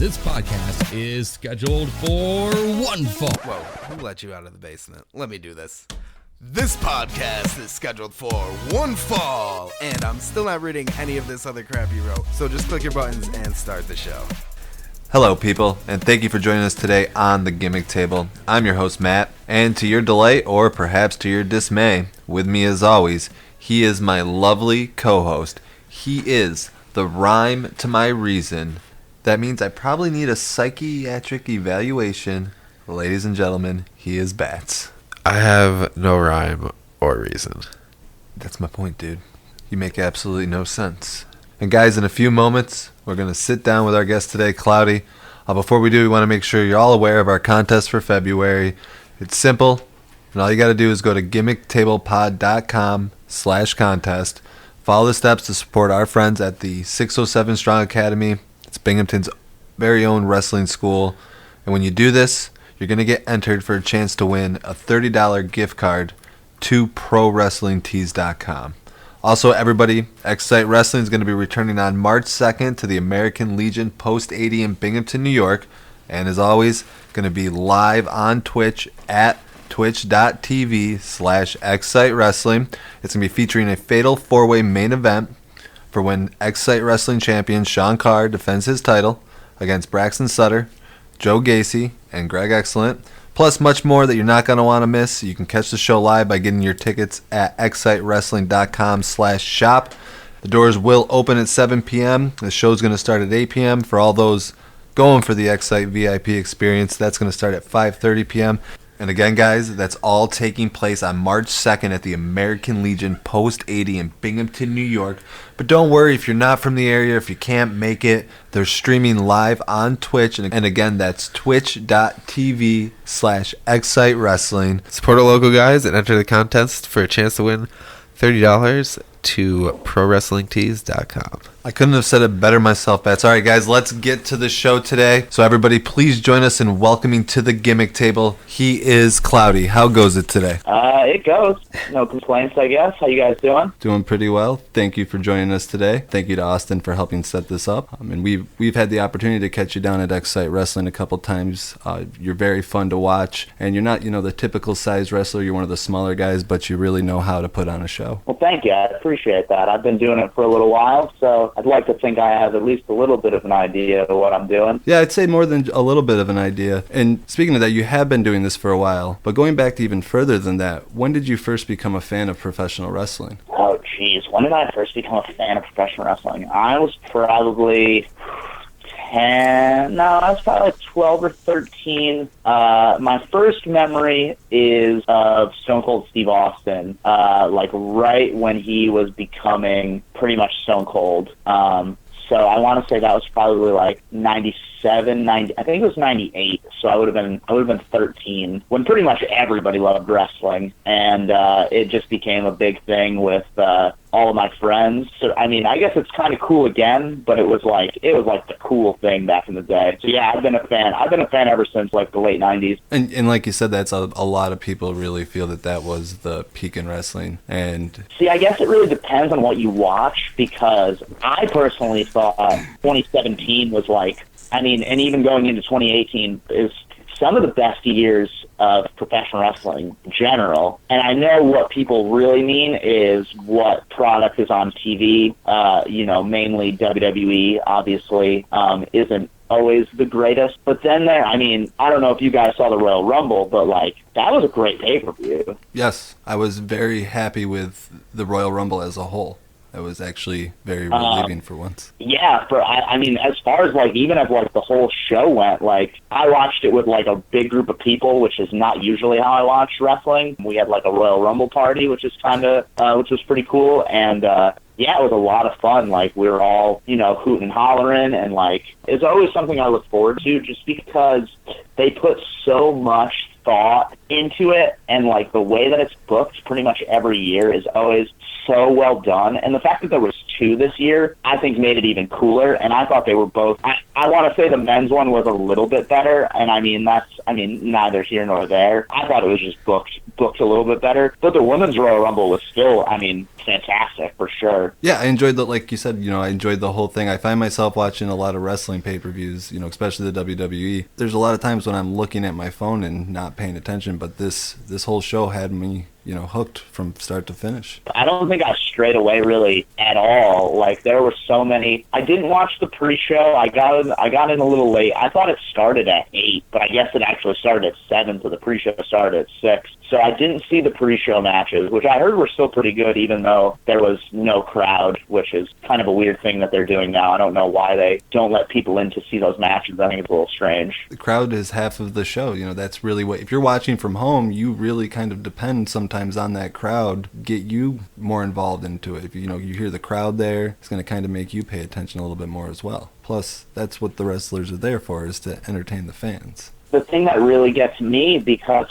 This podcast is scheduled for one fall. Whoa, who let you out of the basement? Let me do this. This podcast is scheduled for one fall, and I'm still not reading any of this other crap you wrote, so just click your buttons and start the show. Hello, people, and thank you for joining us today on the Gimmick Table. I'm your host, Matt, and to your delight, or perhaps to your dismay, with me as always, he is my lovely co-host. He is the rhyme to my reason. That means I probably need a psychiatric evaluation. Ladies and gentlemen, he is Bats. I have no rhyme or reason. That's my point, dude. You make absolutely no sense. And guys, in a few moments, we're going to sit down with our guest today, Cloudy. Before we do, we want to make sure you're all aware of our contest for February. It's simple, and all you got to do is go to gimmicktablepod.com/contest. Follow the steps to support our friends at the 607 Strong Academy. It's Binghamton's very own wrestling school. And when you do this, you're going to get entered for a chance to win a $30 gift card to ProWrestlingTees.com. Also, everybody, Excite Wrestling is going to be returning on March 2nd to the American Legion Post 80 in Binghamton, New York. And as always, going to be live on Twitch at twitch.tv/Excite Wrestling. It's going to be featuring a fatal 4-way main event for when Excite Wrestling champion Sean Carr defends his title against Braxton Sutter, Joe Gacy, and Greg Excellent, plus much more that you're not going to want to miss. You can catch the show live by getting your tickets at excitewrestling.com/shop. The doors will open at 7 p.m. The show's going to start at 8 p.m. For all those going for the Excite VIP experience, that's going to start at 5:30 p.m. And again, guys, that's all taking place on March 2nd at the American Legion Post 80 in Binghamton, New York. But don't worry if you're not from the area, if you can't make it. They're streaming live on Twitch. And again, that's twitch.tv/Excite Wrestling. Support our local guys and enter the contest for a chance to win $30 to ProWrestlingTees.com. I couldn't have said it better myself, Bats. All right, guys, let's get to the show today. So everybody, please join us in welcoming to the Gimmick Table. He is Cloudy. How goes it today? It goes. No complaints, I guess. How you guys doing? Doing pretty well. Thank you for joining us today. Thank you to Austin for helping set this up. And we've had the opportunity to catch you down at Excite Wrestling a couple times. You're very fun to watch, and you're not, the typical size wrestler. You're one of the smaller guys, but you really know how to put on a show. Well, thank you. I appreciate that. I've been doing it for a little while, so I'd like to think I have at least a little bit of an idea of what I'm doing. Yeah, I'd say more than a little bit of an idea. And speaking of that, you have been doing this for a while. But going back to even further than that, when did you first become a fan of professional wrestling? Oh, geez. When did I first become a fan of professional wrestling? I was probably 10. No, I was probably like 12 or 13. My first memory is of Stone Cold Steve Austin, like right when he was becoming pretty much Stone Cold. So I want to say that was probably like 97, 90. I think it was 98. So I would have been 13 when pretty much everybody loved wrestling, and it just became a big thing with all of my friends. So I mean, I guess it's kind of cool again, but it was like the cool thing back in the day. So yeah, I've been a fan ever since like the late 90s. And like you said, that's a lot of people really feel that was the peak in wrestling. And see, I guess it really depends on what you watch, because I personally thought 2017 was like, I mean, and even going into 2018 is some of the best years of professional wrestling in general. And I know what people really mean is what product is on TV, mainly WWE, obviously, isn't always the greatest. But then I don't know if you guys saw the Royal Rumble, but like, that was a great pay-per-view. Yes, I was very happy with the Royal Rumble as a whole. It was actually very relieving for once. Yeah, but I mean, as far as like, even as like the whole show went, like I watched it with like a big group of people, which is not usually how I watch wrestling. We had like a Royal Rumble party, which was which was pretty cool, and yeah, it was a lot of fun. Like, we were all, hooting and hollering, and like, it's always something I look forward to, just because they put so much thought into it, and like the way that it's booked pretty much every year is always so well done. And the fact that there was 2 this year, I think made it even cooler. And I thought they were both, I want to say the men's one was a little bit better. And I mean, neither here nor there. I thought it was just booked a little bit better. But the women's Royal Rumble was still, fantastic for sure. Yeah, I enjoyed like you said, I enjoyed the whole thing. I find myself watching a lot of wrestling pay-per-views, especially the WWE. There's a lot of times when I'm looking at my phone and not paying attention, but this whole show had me, hooked from start to finish. I don't think I strayed away really at all. Like, there were so many. I didn't watch the pre-show. I got in a little late. I thought it started at 8, but I guess it actually started at 7, so the pre-show started at 6. So I didn't see the pre-show matches, which I heard were still pretty good, even though there was no crowd, which is kind of a weird thing that they're doing now. I don't know why they don't let people in to see those matches. I think it's a little strange. The crowd is half of the show. That's really what, if you're watching from home, you really kind of depend sometimes on that crowd, get you more involved into it. If you hear the crowd there, it's going to kind of make you pay attention a little bit more as well. Plus, that's what the wrestlers are there for, is to entertain the fans. The thing that really gets me, because,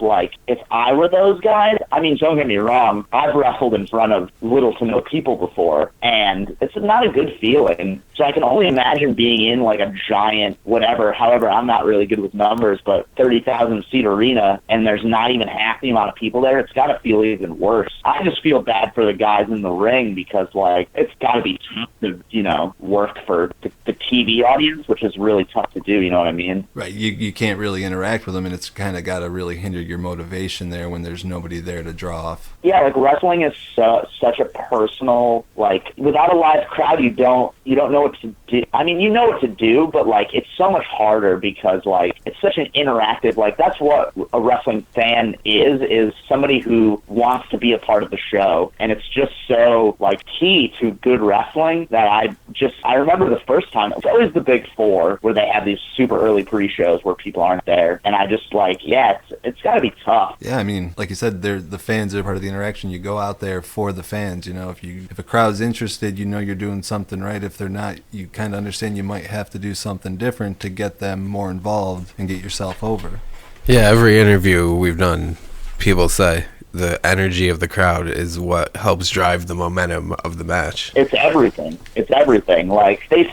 if I were those guys, don't get me wrong, I've wrestled in front of little to no people before, and it's not a good feeling. So I can only imagine being in, a giant, however, I'm not really good with numbers, but 30,000-seat arena, and there's not even half the amount of people there. It's got to feel even worse. I just feel bad for the guys in the ring, because, it's got to be tough to, work for the TV audience, which is really tough to do, you know what I mean? Right, you can't really interact with them, and it's kind of got to really hinder your motivation there when there's nobody there to draw off. Yeah, wrestling is such a personal, without a live crowd, you don't know what to do. You know what to do, but it's so much harder because it's such an interactive, that's what a wrestling fan is somebody who wants to be a part of the show, and it's just so key to good wrestling that I remember the first time, it's always the big four where they have these super early pre-shows where people aren't there, and I just it's got to be tough. Yeah, like you said, the fans are part of the interaction. You go out there for the fans. If a crowd's interested, you're doing something right. If they're not, you kind of understand you might have to do something different to get them more involved and get yourself over. Yeah, every interview we've done, people say the energy of the crowd is what helps drive the momentum of the match. It's everything. They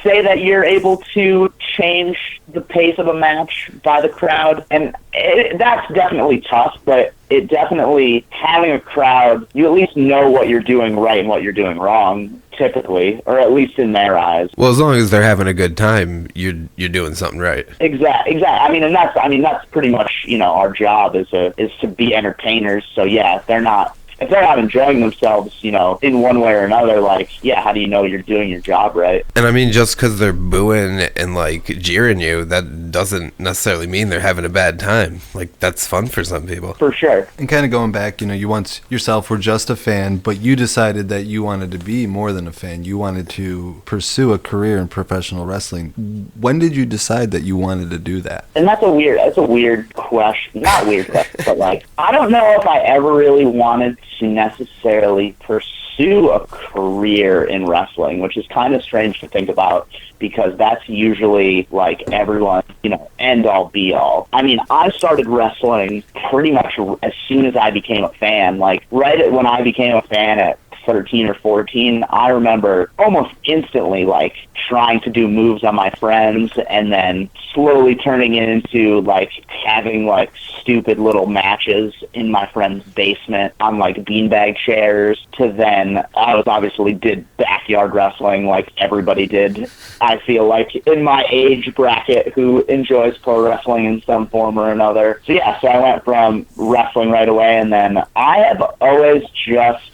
say that you're able to change the pace of a match by the crowd, and that's definitely tough, but it definitely, having a crowd, you at least know what you're doing right and what you're doing wrong, typically, or at least in their eyes. Well, as long as they're having a good time, you're doing something right. Exactly. That's pretty much, our job is to be entertainers. So yeah, if they're not enjoying themselves, in one way or another, how do you know you're doing your job right? And just because they're booing and jeering you, that doesn't necessarily mean they're having a bad time. That's fun for some people. For sure. And kind of going back, you once yourself were just a fan, but you decided that you wanted to be more than a fan. You wanted to pursue a career in professional wrestling. When did you decide that you wanted to do that? And that's a weird question. Not weird question, but I don't know if I ever really wanted to necessarily pursue a career in wrestling, which is kind of strange to think about, because that's usually everyone, end all be all. I started wrestling pretty much as soon as I became a fan. Right when I became a fan at 13 or 14, I remember almost instantly trying to do moves on my friends, and then slowly turning it into having stupid little matches in my friend's basement on beanbag chairs, to then I obviously did backyard wrestling like everybody did, I feel in my age bracket, who enjoys pro wrestling in some form or another. So I went from wrestling right away, and then I have always just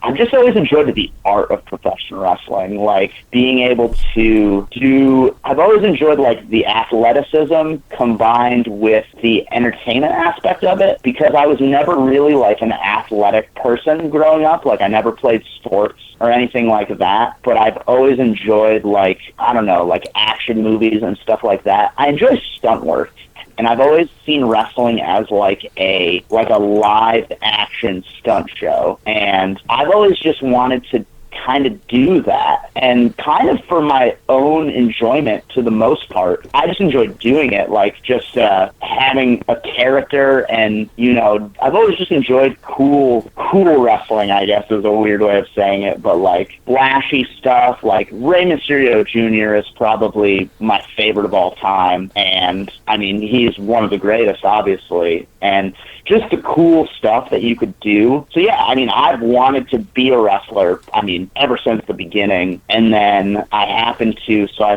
I've just always enjoyed the art of professional wrestling, being able to I've always enjoyed the athleticism combined with the entertainment aspect of it, because I was never really an athletic person growing up. I never played sports or anything like that, but I've always enjoyed action movies and stuff like that. I enjoy stunt work. And I've always seen wrestling as a live action stunt show. And I've always just wanted to kind of do that, and kind of for my own enjoyment to the most part. I just enjoyed doing it, like just having a character, and I've always just enjoyed cool wrestling, I guess is a weird way of saying it, but like flashy stuff. Like Rey Mysterio Jr. is probably my favorite of all time, and I mean, he's one of the greatest, obviously, and just the cool stuff that you could do. So yeah, I mean, I've wanted to be a wrestler, I mean, ever since the beginning. And then I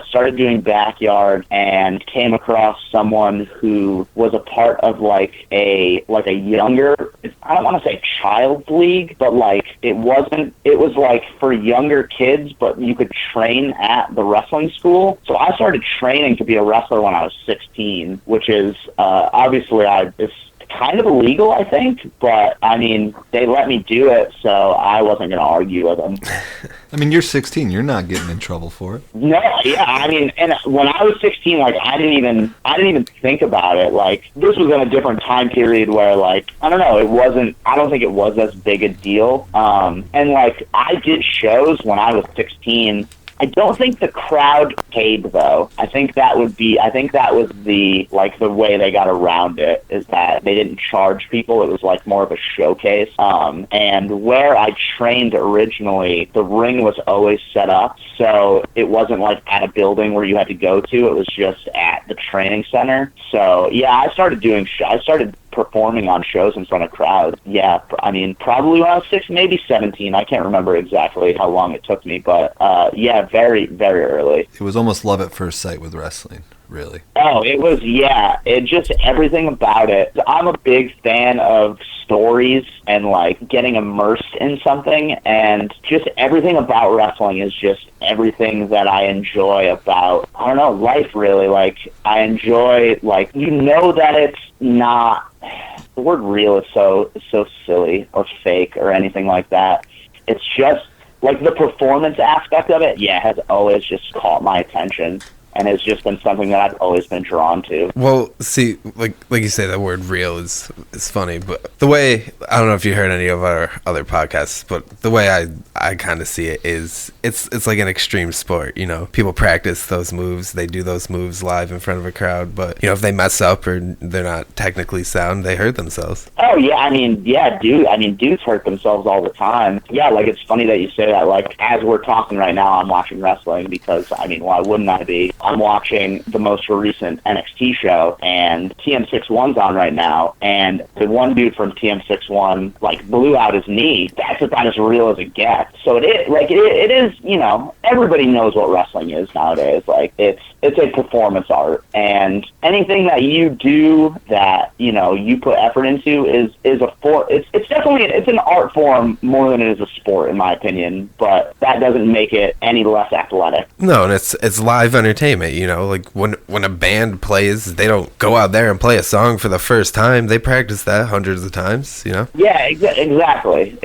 started doing backyard and came across someone who was a part of like a younger, I don't want to say child's league, but like it was like for younger kids, but you could train at the wrestling school. So I started training to be a wrestler when I was 16, which is obviously it's kind of illegal, I think, but I mean, they let me do it, so I wasn't going to argue with them. I mean, you're 16. You're not getting in trouble for it. No, yeah, I mean, and when I was 16, like, I didn't even think about it. Like, this was in a different time period where, like, I don't know, I don't think it was as big a deal. And like, I did shows when I was 16. I don't think the crowd paid, though. I think that was the way they got around it, is that they didn't charge people. It was like more of a showcase. And where I trained originally, the ring was always set up, so it wasn't like at a building where you had to go to. It was just at the training center. So yeah, I started performing on shows in front of crowds. Yeah, I mean, probably when I was 6, maybe 17. I can't remember exactly how long it took me, but yeah, very, very early. It was almost love at first sight with wrestling, really. Oh, it was, yeah. It just, everything about it. I'm a big fan of stories and like getting immersed in something, and just everything about wrestling is just everything that I enjoy about, I don't know, life, really. Like, I enjoy, like, that it's not, the word real is so silly or fake or anything like that. It's just like the performance aspect of it, yeah, has always just caught my attention, and it's just been something that I've always been drawn to. Well, see, like you say, that word "real" is funny, but the way, I don't know if you heard any of our other podcasts, but the way I kind of see it is it's like an extreme sport. People practice those moves, they do those moves live in front of a crowd, but if they mess up or they're not technically sound, they hurt themselves. Oh yeah, I mean, yeah, dudes hurt themselves all the time. Yeah, like, it's funny that you say that. Like, as we're talking right now, I'm watching wrestling because, I mean, why wouldn't I be? I'm watching the most recent NXT show, and TM61's on right now, and the one dude from TM61 like blew out his knee. That's about as real as it gets. So it is, everybody knows what wrestling is nowadays. Like, it's a performance art, and anything that you do that you put effort into is it's definitely, it's an art form more than it is a sport, in my opinion, but that doesn't make it any less athletic. No, and it's live entertainment. Like when a band plays, they don't go out there and play a song for the first time. They practice that hundreds of times. Yeah, exactly.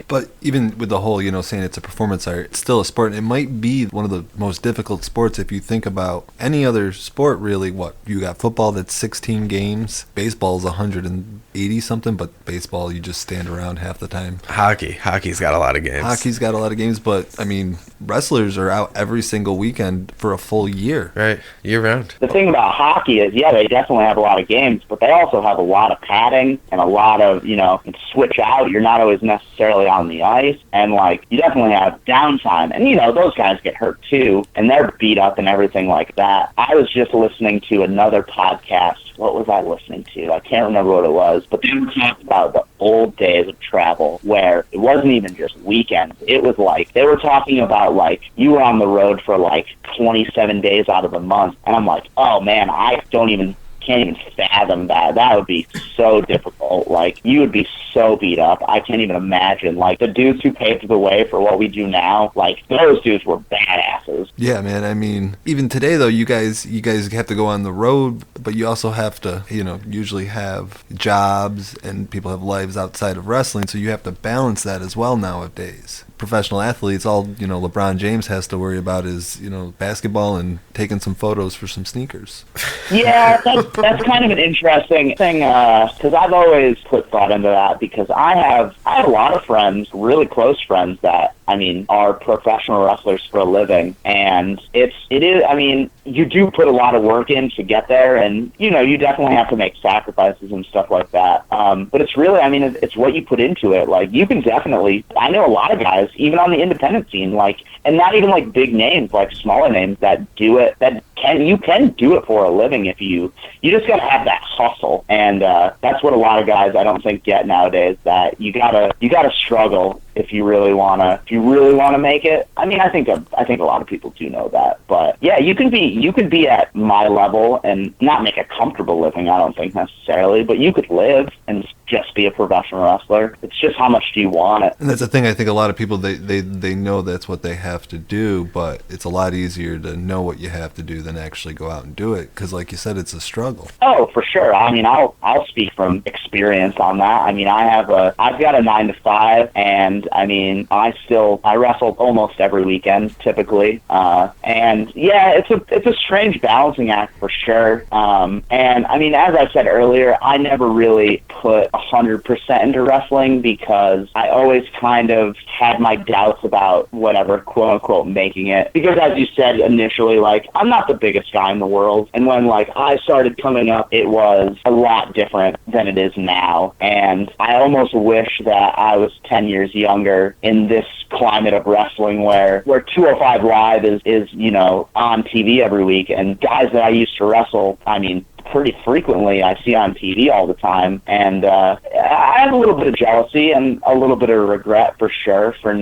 But even with the whole, saying it's a performance art, it's still a sport. It might be one of the most difficult sports if you think about any other sport, really. What, you got football that's 16 games, baseball's 180 something, but baseball you just stand around half the time. Hockey's got a lot of games. But I mean, wrestlers are out every single weekend for a full year. Right, year round. The thing about hockey is, yeah, they definitely have a lot of games, but they also have a lot of padding and a lot of, switch out. You're not always necessarily on the ice, and like, you definitely have downtime, and those guys get hurt too, and they're beat up and everything like that. I was just listening to another podcast. What was I listening to? I can't remember what it was, but they were talking about the old days of travel, where it wasn't even just weekends. It was like, they were talking about, like, you were on the road for like 27 days out of the month, and I'm like, oh man, I can't even fathom that. That would be so difficult. Like, you would be so beat up. I can't even imagine. Like, the dudes who paved the way for what we do now, like, those dudes were badasses. Yeah, man. I mean, even today though, you guys have to go on the road, but you also have to, usually have jobs, and people have lives outside of wrestling, so you have to balance that as well nowadays. Professional athletes, all LeBron James has to worry about is basketball and taking some photos for some sneakers. Yeah, that's That's kind of an interesting thing, because I've always put thought into that, because I have a lot of friends, really close friends, that, I mean, are professional wrestlers for a living, and it is, I mean, you do put a lot of work in to get there, and, you know, you definitely have to make sacrifices and stuff like that, but it's really, I mean, it's what you put into it. Like, you can definitely, I know a lot of guys, even on the independent scene, like, and not even like big names, like smaller names that do it, you can do it for a living if you just gotta have that hustle, and that's what a lot of guys I don't think get nowadays, that you gotta struggle if you really wanna make it. I mean, I think a lot of people do know that, but yeah, you can be at my level and not make a comfortable living, I don't think necessarily, but you could live and just be a professional wrestler. It's just how much do you want it. And that's the thing, I think a lot of people, they know that's what they have to do, but it's a lot easier to know what you have to do than actually go out and do it, because like you said, it's a struggle. Oh, for sure. I mean, I'll speak from experience on that. I mean, I've got a 9 to 5, and I mean, I wrestle almost every weekend typically, and yeah, it's a strange balancing act for sure. And I mean, as I said earlier, I never really put 100% into wrestling, because I always kind of had my doubts about whatever, quote unquote, making it, because as you said initially, like, I'm not the biggest guy in the world, and when like I started coming up, it was a lot different than it is now, and I almost wish that I was 10 years younger in this climate of wrestling where 205 Live is you know, on TV every week, and guys that I used to wrestle, I mean, pretty frequently I see on TV all the time, and I have a little bit of jealousy and a little bit of regret for sure for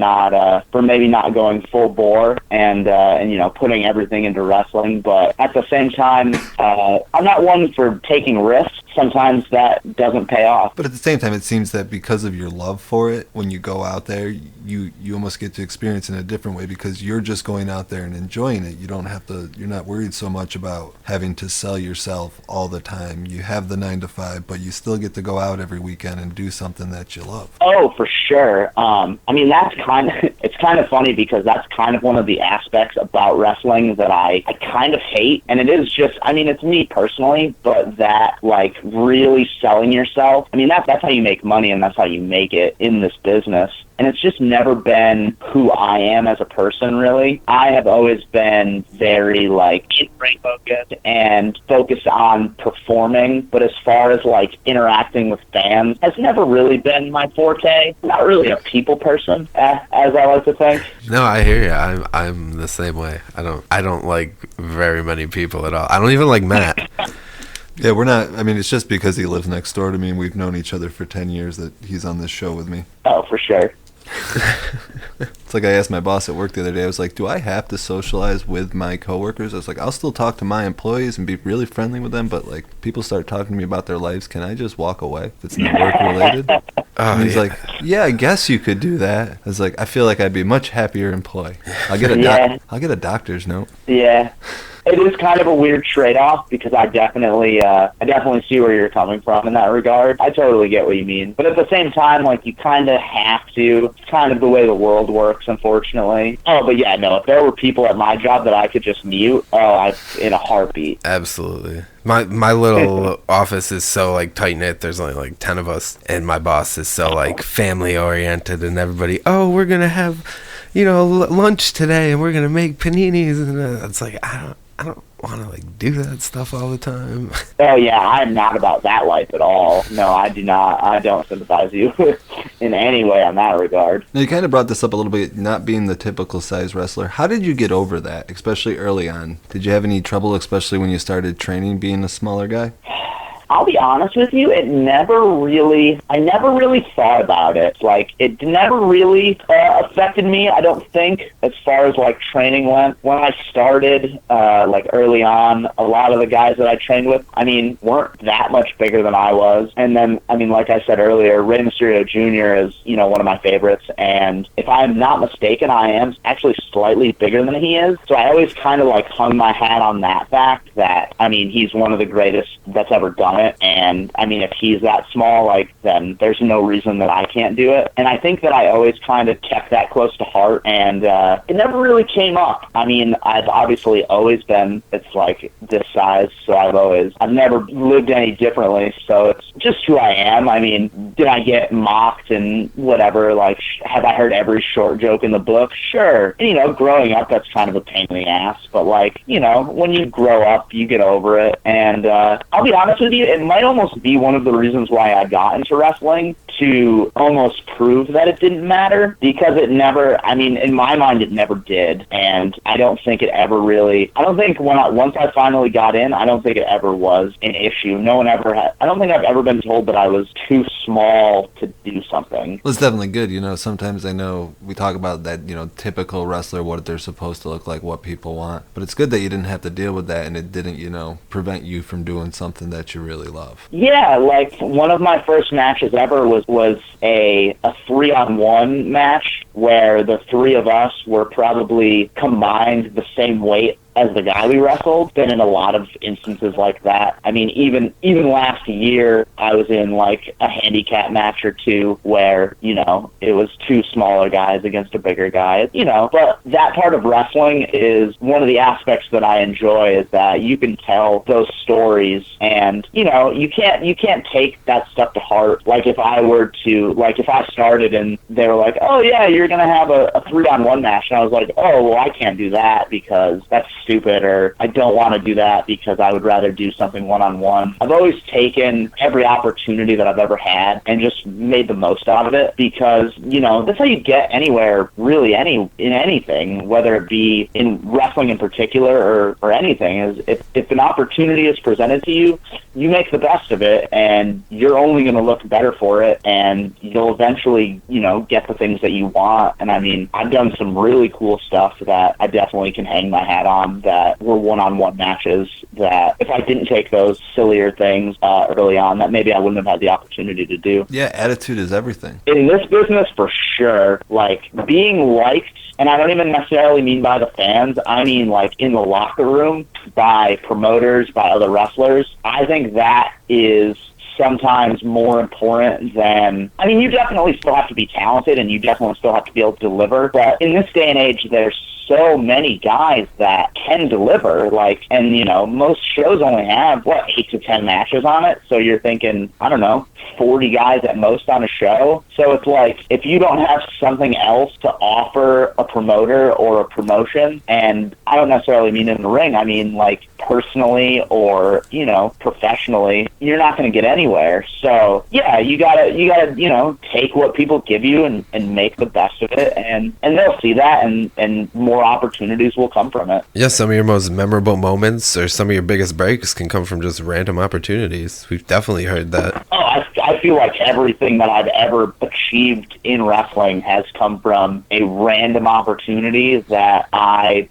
maybe not going full bore and you know, putting everything into wrestling, but at the same time, I'm not one for taking risks. Sometimes that doesn't pay off. But at the same time, it seems that because of your love for it, when you go out there, you almost get to experience it in a different way, because you're just going out there and enjoying it. You're not worried so much about having to sell yourself all the time. You have the 9 to 5, but you still get to go out every weekend and do something that you love. Oh, for sure. I mean, it's kind of funny, because that's kind of one of the aspects about wrestling that I kind of hate, and it is just, I mean, it's me personally, but that, like, really selling yourself, I mean, that's how you make money, and that's how you make it in this business. And it's just never been who I am as a person, really. I have always been very, like, in-ring focused and focused on performing, but as far as, like, interacting with fans has never really been my forte. Not really a people person, as I like to think. No, I hear you. I'm the same way. I don't like very many people at all. I don't even like Matt. Yeah, we're not, I mean, it's just because he lives next door to me and we've known each other for 10 years that he's on this show with me. Oh, for sure. It's like I asked my boss at work the other day, I was like, do I have to socialize with my coworkers? I was like, I'll still talk to my employees and be really friendly with them, but like, people start talking to me about their lives, can I just walk away if it's not work related? And he's like, yeah, I guess you could do that. I was like, I feel like I'd be a much happier employee. I'll get a doctor's note. Yeah. It is kind of a weird trade-off, because I definitely see where you're coming from in that regard. I totally get what you mean. But at the same time, like, you kind of have to. It's kind of the way the world works, unfortunately. Oh, but yeah, no, if there were people at my job that I could just mute, in a heartbeat. Absolutely. My little office is so, like, tight-knit. There's only, like, 10 of us. And my boss is so, like, family-oriented, and everybody, we're going to have, you know, lunch today, and we're going to make paninis. And it's like, I don't want to, like, do that stuff all the time. Oh, yeah, I'm not about that life at all. No, I do not. I don't sympathize you in any way on that regard. Now, you kind of brought this up a little bit, not being the typical size wrestler. How did you get over that, especially early on? Did you have any trouble, especially when you started training, being a smaller guy? I'll be honest with you, I never really thought about it. Like, it never really affected me, I don't think, as far as, like, training went. When I started, like, early on, a lot of the guys that I trained with, I mean, weren't that much bigger than I was. And then, I mean, like I said earlier, Rey Mysterio Jr. is, you know, one of my favorites. And if I'm not mistaken, I am actually slightly bigger than he is. So I always kind of, like, hung my hat on that fact that, I mean, he's one of the greatest that's ever done on it. And I mean, if he's that small, like, then there's no reason that I can't do it. And I think that I always kind of kept that close to heart, and it never really came up. I mean, I've obviously always been, it's like this size, so I've never lived any differently, so it's just who I am. I mean, did I get mocked and whatever, like, have I heard every short joke in the book? Sure. And, you know, growing up, that's kind of a pain in the ass, but, like, you know, when you grow up, you get over it. And I'll be honest with you, it might almost be one of the reasons why I got into wrestling, to almost prove that it didn't matter, because it never, I mean, in my mind, it never did. And I don't think it ever really, I don't think once I finally got in, I don't think it ever was an issue. No one ever had, I don't think I've ever been told that I was too small to do something. Well, it's definitely good. You know, sometimes I know we talk about that, you know, typical wrestler, what they're supposed to look like, what people want. But it's good that you didn't have to deal with that, and it didn't, you know, prevent you from doing something that you really love. Yeah, like one of my first matches ever was a 3-on-1 match where the three of us were probably combined the same weight as the guy we wrestled. Been in a lot of instances like that. I mean, even last year, I was in like a handicap match or two where, you know, it was two smaller guys against a bigger guy, you know. But that part of wrestling is one of the aspects that I enjoy, is that you can tell those stories, and, you know, you can't take that stuff to heart. Like if I started and they were like, oh yeah, you're gonna have a 3-on-1 match, and I was like, oh well, I can't do that because that's stupid, or I don't want to do that because I would rather do something one-on-one. I've always taken every opportunity that I've ever had and just made the most out of it, because, you know, that's how you get anywhere, really, in anything, whether it be in wrestling in particular or anything, is if an opportunity is presented to you, you make the best of it, and you're only going to look better for it, and you'll eventually, you know, get the things that you want. And I mean, I've done some really cool stuff that I definitely can hang my hat on, that were one-on-one matches, that if I didn't take those sillier things early on, that maybe I wouldn't have had the opportunity to do. Yeah, attitude is everything. In this business, for sure, like, being liked, and I don't even necessarily mean by the fans, I mean like in the locker room, by promoters, by other wrestlers, I think that is sometimes more important than, I mean, you definitely still have to be talented, and you definitely still have to be able to deliver, but in this day and age, there's so many guys that can deliver, like, and, you know, most shows only have, 8 to 10 matches on it, so you're thinking, I don't know, 40 guys at most on a show. So it's like, if you don't have something else to offer a promoter or a promotion, and I don't necessarily mean in the ring, I mean like personally or, you know, professionally, you're not going to get anywhere. So yeah, you gotta, you know, take what people give you and make the best of it, and they'll see that, and more opportunities will come from it. Yeah, some of your most memorable moments or some of your biggest breaks can come from just random opportunities. We've definitely heard that. Oh, I feel like everything that I've ever achieved in wrestling has come from a random opportunity that I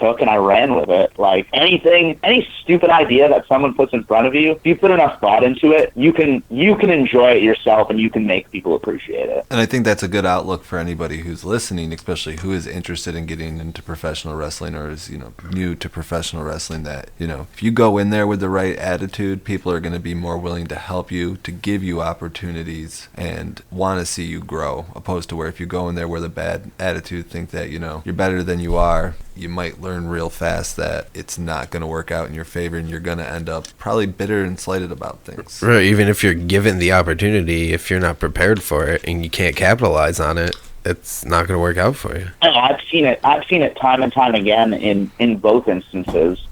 took and I ran with it. Like any stupid idea that someone puts in front of you, if you put enough thought into it, you can enjoy it yourself, and you can make people appreciate it. And I think that's a good outlook for anybody who's listening, especially who is interested in getting into professional wrestling or is, you know, new to professional wrestling, that, you know, if you go in there with the right attitude, people are going to be more willing to help you, to give you opportunities, and want to see you grow, opposed to where if you go in there with a bad attitude, think that, you know, you're better than you are, you might learn real fast that it's not going to work out in your favor, and you're going to end up probably bitter and slighted about things. Right, even if you're given the opportunity, if you're not prepared for it and you can't capitalize on it, it's not going to work out for you. Oh, I've seen it time and time again in both instances.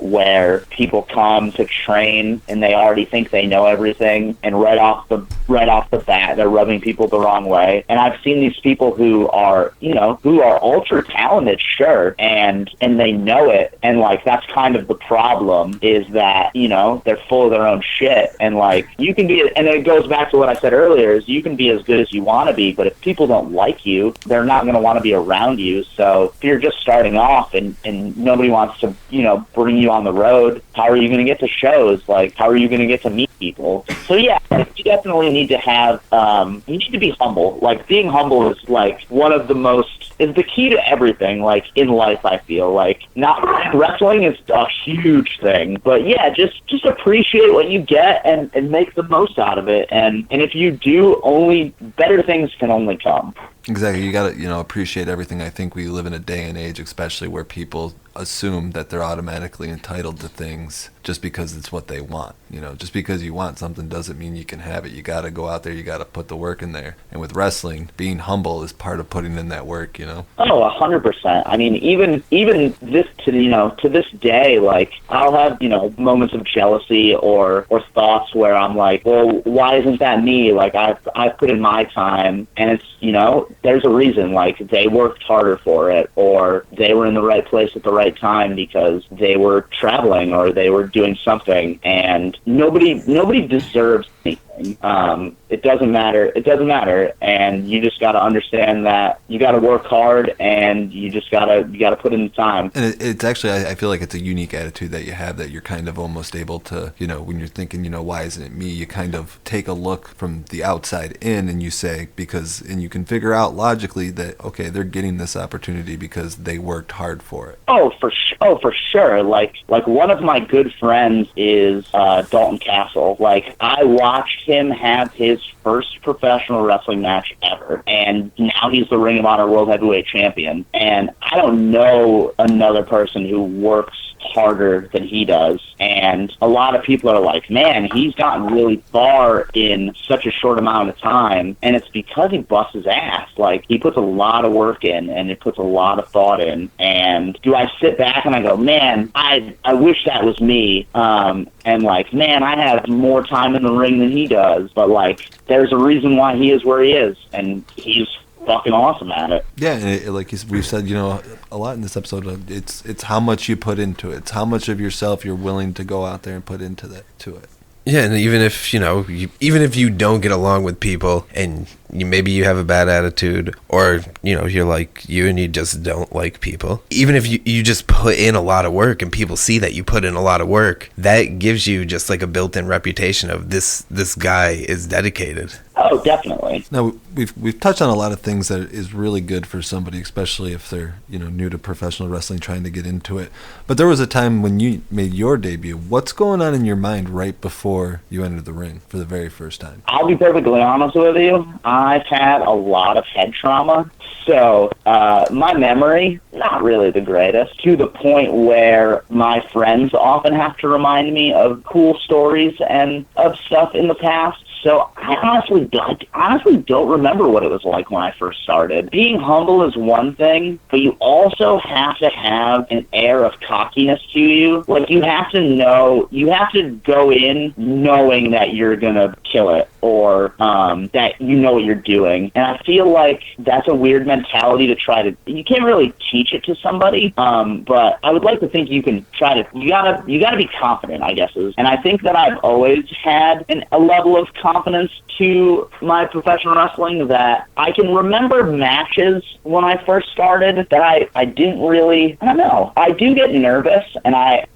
Where people come to train and they already think they know everything, and right off the bat they're rubbing people the wrong way. And I've seen these people who are ultra talented, sure, and they know it, and like that's kind of the problem, is that, you know, they're full of their own shit, and like you can be, and it goes back to what I said earlier, is you can be as good as you want to be, but if people don't like you, they're not going to want to be around you. So if you're just starting off and nobody wants to, you know, bring you on the road? How are you going to get to shows? Like, how are you going to get to meet people? So yeah, you definitely need to have, you need to be humble. Like, being humble is like one of the most, is the key to everything, like in life. I feel like not wrestling is a huge thing, but yeah, just appreciate what you get and make the most out of it. And if you do, only better things can only come. Exactly. You got to, appreciate everything. I think we live in a day and age, especially where people assume that they're automatically entitled to things just because it's what they want. Just because you want something doesn't mean you can have it. You got to go out there. You got to put the work in there. And with wrestling, being humble is part of putting in that work, Oh, 100%. I mean, even this to this day, like, I'll have, moments of jealousy or thoughts where I'm like, well, why isn't that me? Like, I've put in my time, and it's, there's a reason. Like, they worked harder for it, or they were in the right place at the right time because they were traveling or they were doing something, and nobody deserves anything. It doesn't matter, and you just got to understand that you got to work hard, and you got to put in the time. And it's actually, I feel like it's a unique attitude that you have, that you're kind of almost able to, when you're thinking, why isn't it me, you kind of take a look from the outside in, and you say, and you can figure out logically that, okay, they're getting this opportunity because they worked hard for it. Oh, for sure. Like one of my good friends is Dalton Castle. Like, I watched him have his first professional wrestling match ever, and now he's the Ring of Honor World Heavyweight Champion. And I don't know another person who works harder than he does. And a lot of people are like, man, he's gotten really far in such a short amount of time, and it's because he busts his ass. Like, he puts a lot of work in, and it puts a lot of thought in. And do I sit back and I go, man, I wish that was me, and like, man, I have more time in the ring than he does, but like, there's a reason why he is where he is, and he's fucking awesome at it. Yeah, and like we've said, a lot in this episode, it's how much you put into it. It's how much of yourself you're willing to go out there and put into it. Yeah, and even if you don't get along with people, and maybe you have a bad attitude, or you're like you and you just don't like people, even if you just put in a lot of work and people see that you put in a lot of work, that gives you just like a built-in reputation of this guy is dedicated. Oh, definitely. Now, we've touched on a lot of things that is really good for somebody, especially if they're new to professional wrestling, trying to get into it. But there was a time when you made your debut. What's going on in your mind right before you entered the ring for the very first time? I'll be perfectly honest with you. I've had a lot of head trauma, so my memory, not really the greatest, to the point where my friends often have to remind me of cool stories and of stuff in the past. So I honestly don't remember what it was like when I first started. Being humble is one thing, but you also have to have an air of cockiness to you. Like, you have to go in knowing that you're gonna kill it, or that you know what you're doing. And I feel like that's a weird mentality to try to, you can't really teach it to somebody, but I would like to think you can try to, you gotta be confident, I guess is. And I think that I've always had a level of confidence to my professional wrestling, that I can remember matches when I first started that I didn't really, I don't know, I do get nervous, and I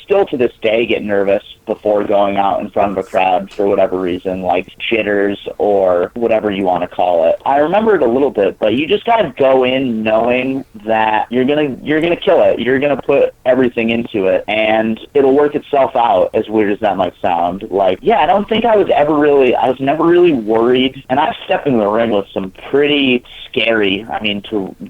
still to this day get nervous before going out in front of a crowd for whatever reason, like jitters or whatever you want to call it. I remember it a little bit, but you just gotta go in knowing that you're gonna kill it. You're gonna put everything into it, and it'll work itself out, as weird as that might sound. Like, yeah, I was never really worried, and I've stepped in the ring with some pretty scary,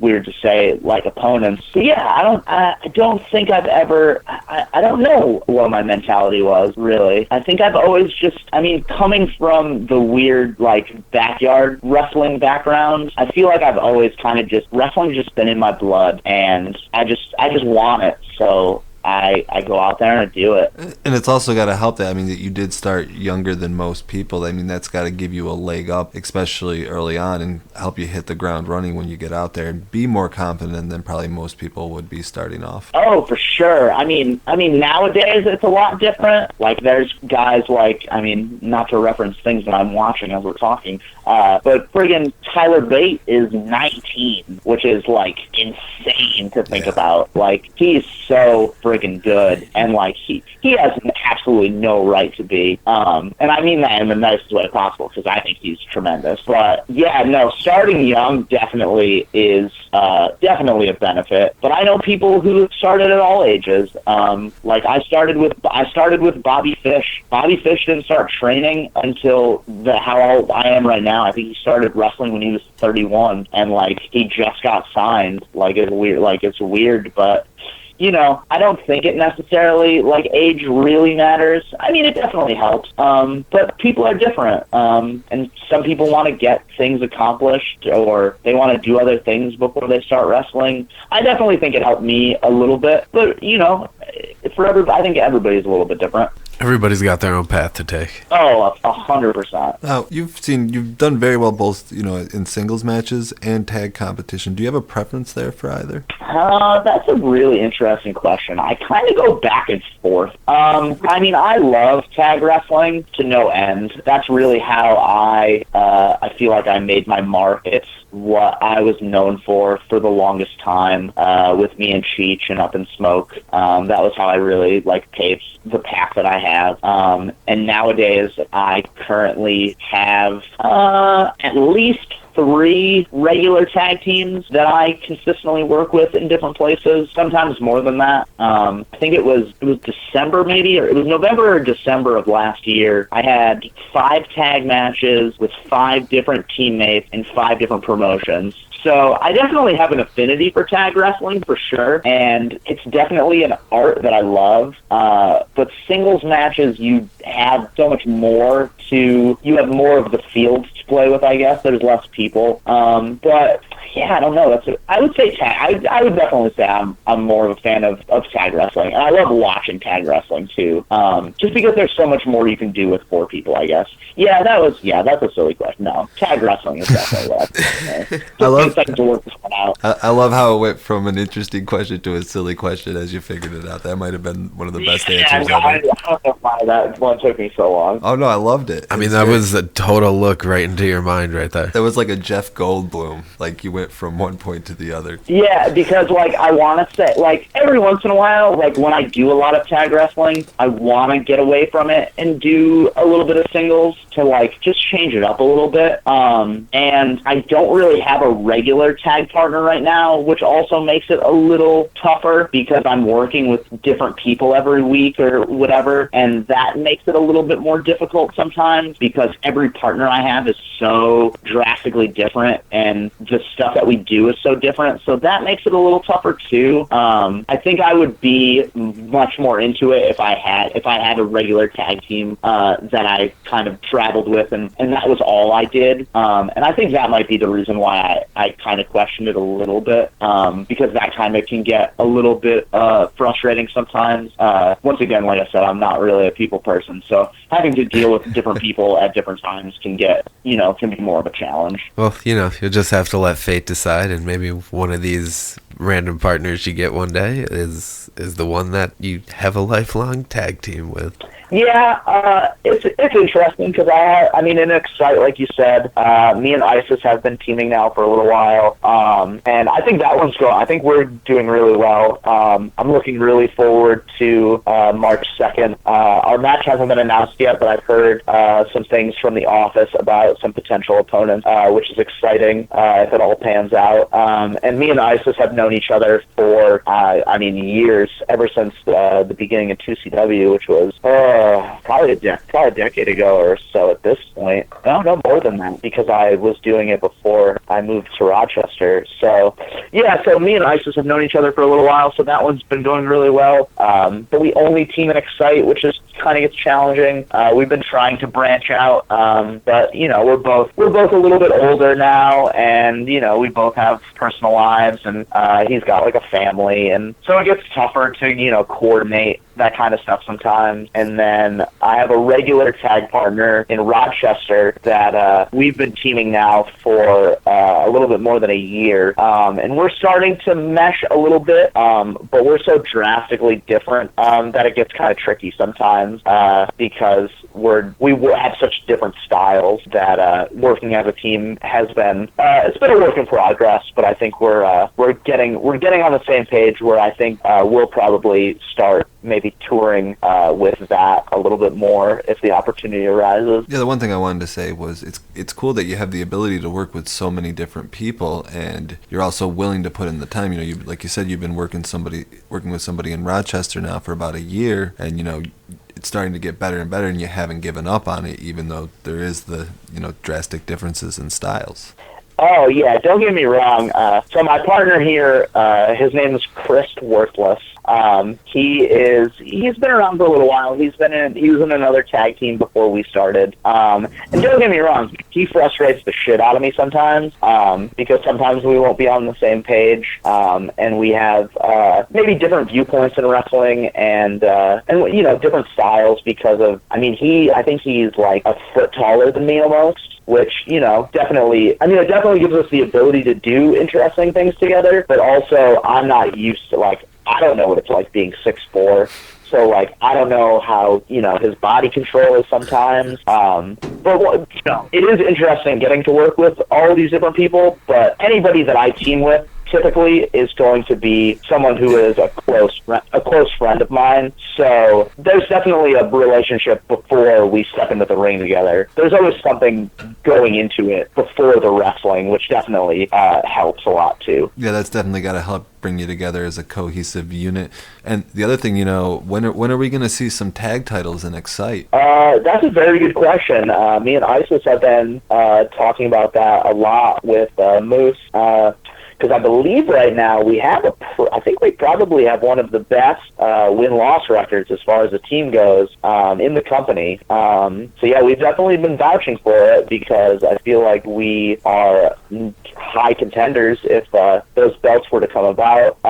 weird to say, like, opponents. But yeah, I don't think I've ever, I don't know what my mentality was, really. I think I've always just, coming from the weird, like, backyard wrestling background, I feel like I've always kind of just, wrestling's just been in my blood, and I just want it, so I go out there and I do it. And it's also got to help that, that you did start younger than most people. That's got to give you a leg up, especially early on, and help you hit the ground running when you get out there and be more confident than probably most people would be starting off. Oh, for sure. Nowadays it's a lot different. Like, there's guys like, not to reference things that I'm watching as we're talking, But friggin' Tyler Bate is 19, which is like insane to think about. Like, he's so friggin' good, and like he has absolutely no right to be. And I mean that in the nicest way possible, because I think he's tremendous. But yeah, no, starting young definitely is definitely a benefit. But I know people who started at all ages. Like I started with Bobby Fish. Bobby Fish didn't start training until how old I am right now. I think he started wrestling when he was 31, and like he just got signed. Like it's weird, but you know, I don't think it necessarily, like, age really matters. I mean, it definitely helps, but people are different, and some people want to get things accomplished, or they want to do other things before they start wrestling. I definitely think it helped me a little bit, but, you know, I think everybody's a little bit different. Everybody's got their own path to take. Oh, 100%. Now, you've done very well both, you know, in singles matches and tag competition. Do you have a preference there for either? That's a really interesting question. I kind of go back and forth. I mean, I love tag wrestling to no end. That's really how I feel like I made my mark. It's what I was known for the longest time, with me and Cheech and Up in Smoke. That was how I really, like, paved the path that I have. And nowadays, I currently have at least 3 regular tag teams that I consistently work with in different places, sometimes more than that. I think it was December maybe, or it was November or December of last year. I had 5 tag matches with 5 different teammates in 5 different promotions. So I definitely have an affinity for tag wrestling, for sure, and it's definitely an art that I love. But singles matches, you have so much more you have more of the field to play with, I guess. There's less people. But yeah, I don't know. I would say tag. I would definitely say I'm more of a fan of tag wrestling. And I love watching tag wrestling too. Just because there's so much more you can do with 4 people, I guess. Yeah, that's a silly question. No, tag wrestling is definitely what I to work this one out. I love how it went from an interesting question to a silly question as you figured it out. That might have been one of the best answers ever. I don't know why that one took me so long. Oh no, I loved it. I mean, that was a total look right into your mind right there. That was like a Jeff Goldblum. Like you went from one point to the other. Yeah, because like I want to say, like every once in a while, like when I do a lot of tag wrestling, I want to get away from it and do a little bit of singles to like just change it up a little bit. And I don't really have a regular tag partner right now, which also makes it a little tougher because I'm working with different people every week or whatever, and that makes it a little bit more difficult sometimes because every partner I have is so drastically different and the stuff that we do is so different, so that makes it a little tougher too. I think I would be much more into it if I had a regular tag team that I kind of traveled with and that was all I did, and I think that might be the reason why I kind of questioned it a little bit, because that kind of can get a little bit frustrating sometimes. Once again, like I said, I'm not really a people person, so having to deal with different people at different times can be more of a challenge. Well, you'll just have to let fate decide, and maybe one of these random partners you get one day is the one that you have a lifelong tag team with. Yeah, it's interesting because I mean, in Excite, like you said, me and Isis have been teaming now for a little while, and I think that one's going. I think we're doing really well. I'm looking really forward to March 2nd. Our match hasn't been announced yet, but I've heard some things from the office about some potential opponents, which is exciting if it all pans out. And me and Isis have known each other for, years, ever since the beginning of 2CW, which was probably a decade ago or so at this point. No more than that, because I was doing it before I moved to Rochester. So, yeah, so me and Isis have known each other for a little while, so that one's been going really well. But we only team in Excite, which is kind of gets challenging. We've been trying to branch out, but, we're both a little bit older now, and, we both have personal lives, and he's got, like, a family, and so it gets tougher to, coordinate that kind of stuff sometimes. And then I have a regular tag partner in Rochester that we've been teaming now for a little bit more than a year. And we're starting to mesh a little bit, but we're so drastically different that it gets kind of tricky sometimes because we have such different styles that working as a team has been it's been a work in progress. But I think we're getting on the same page where I think we'll probably start maybe touring with that a little bit more if the opportunity arises. Yeah, the one thing I wanted to say was it's cool that you have the ability to work with so many different people, and you're also willing to put in the time. You know, like you said, you've been working with somebody in Rochester now for about a year, and you know, it's starting to get better and better, and you haven't given up on it, even though there is the, you know, drastic differences in styles. Oh, yeah, don't get me wrong. So my partner here, his name is Chris Worthless. He's been around for a little while. He was in another tag team before we started. And don't get me wrong, he frustrates the shit out of me sometimes, because sometimes we won't be on the same page, and we have maybe different viewpoints in wrestling and you know, different styles because of, I think he's like a foot taller than me almost. Which, you know, it definitely gives us the ability to do interesting things together, but also I'm not used to, like, I don't know what it's like being 6'4", so, like, I don't know how, you know, his body control is sometimes, but, you know, it is interesting getting to work with all of these different people, but anybody that I team with typically is going to be someone who is a close friend of mine. So there's definitely a relationship before we step into the ring together. There's always something going into it before the wrestling, which definitely helps a lot too. Yeah, that's definitely got to help bring you together as a cohesive unit. And the other thing, you know, when are we going to see some tag titles in Excite? That's a very good question. Me and Isis have been talking about that a lot with Moose. Because I believe right now I think we probably have one of the best win-loss records as far as the team goes in the company. So yeah, we've definitely been vouching for it because I feel like we are high contenders if those belts were to come about.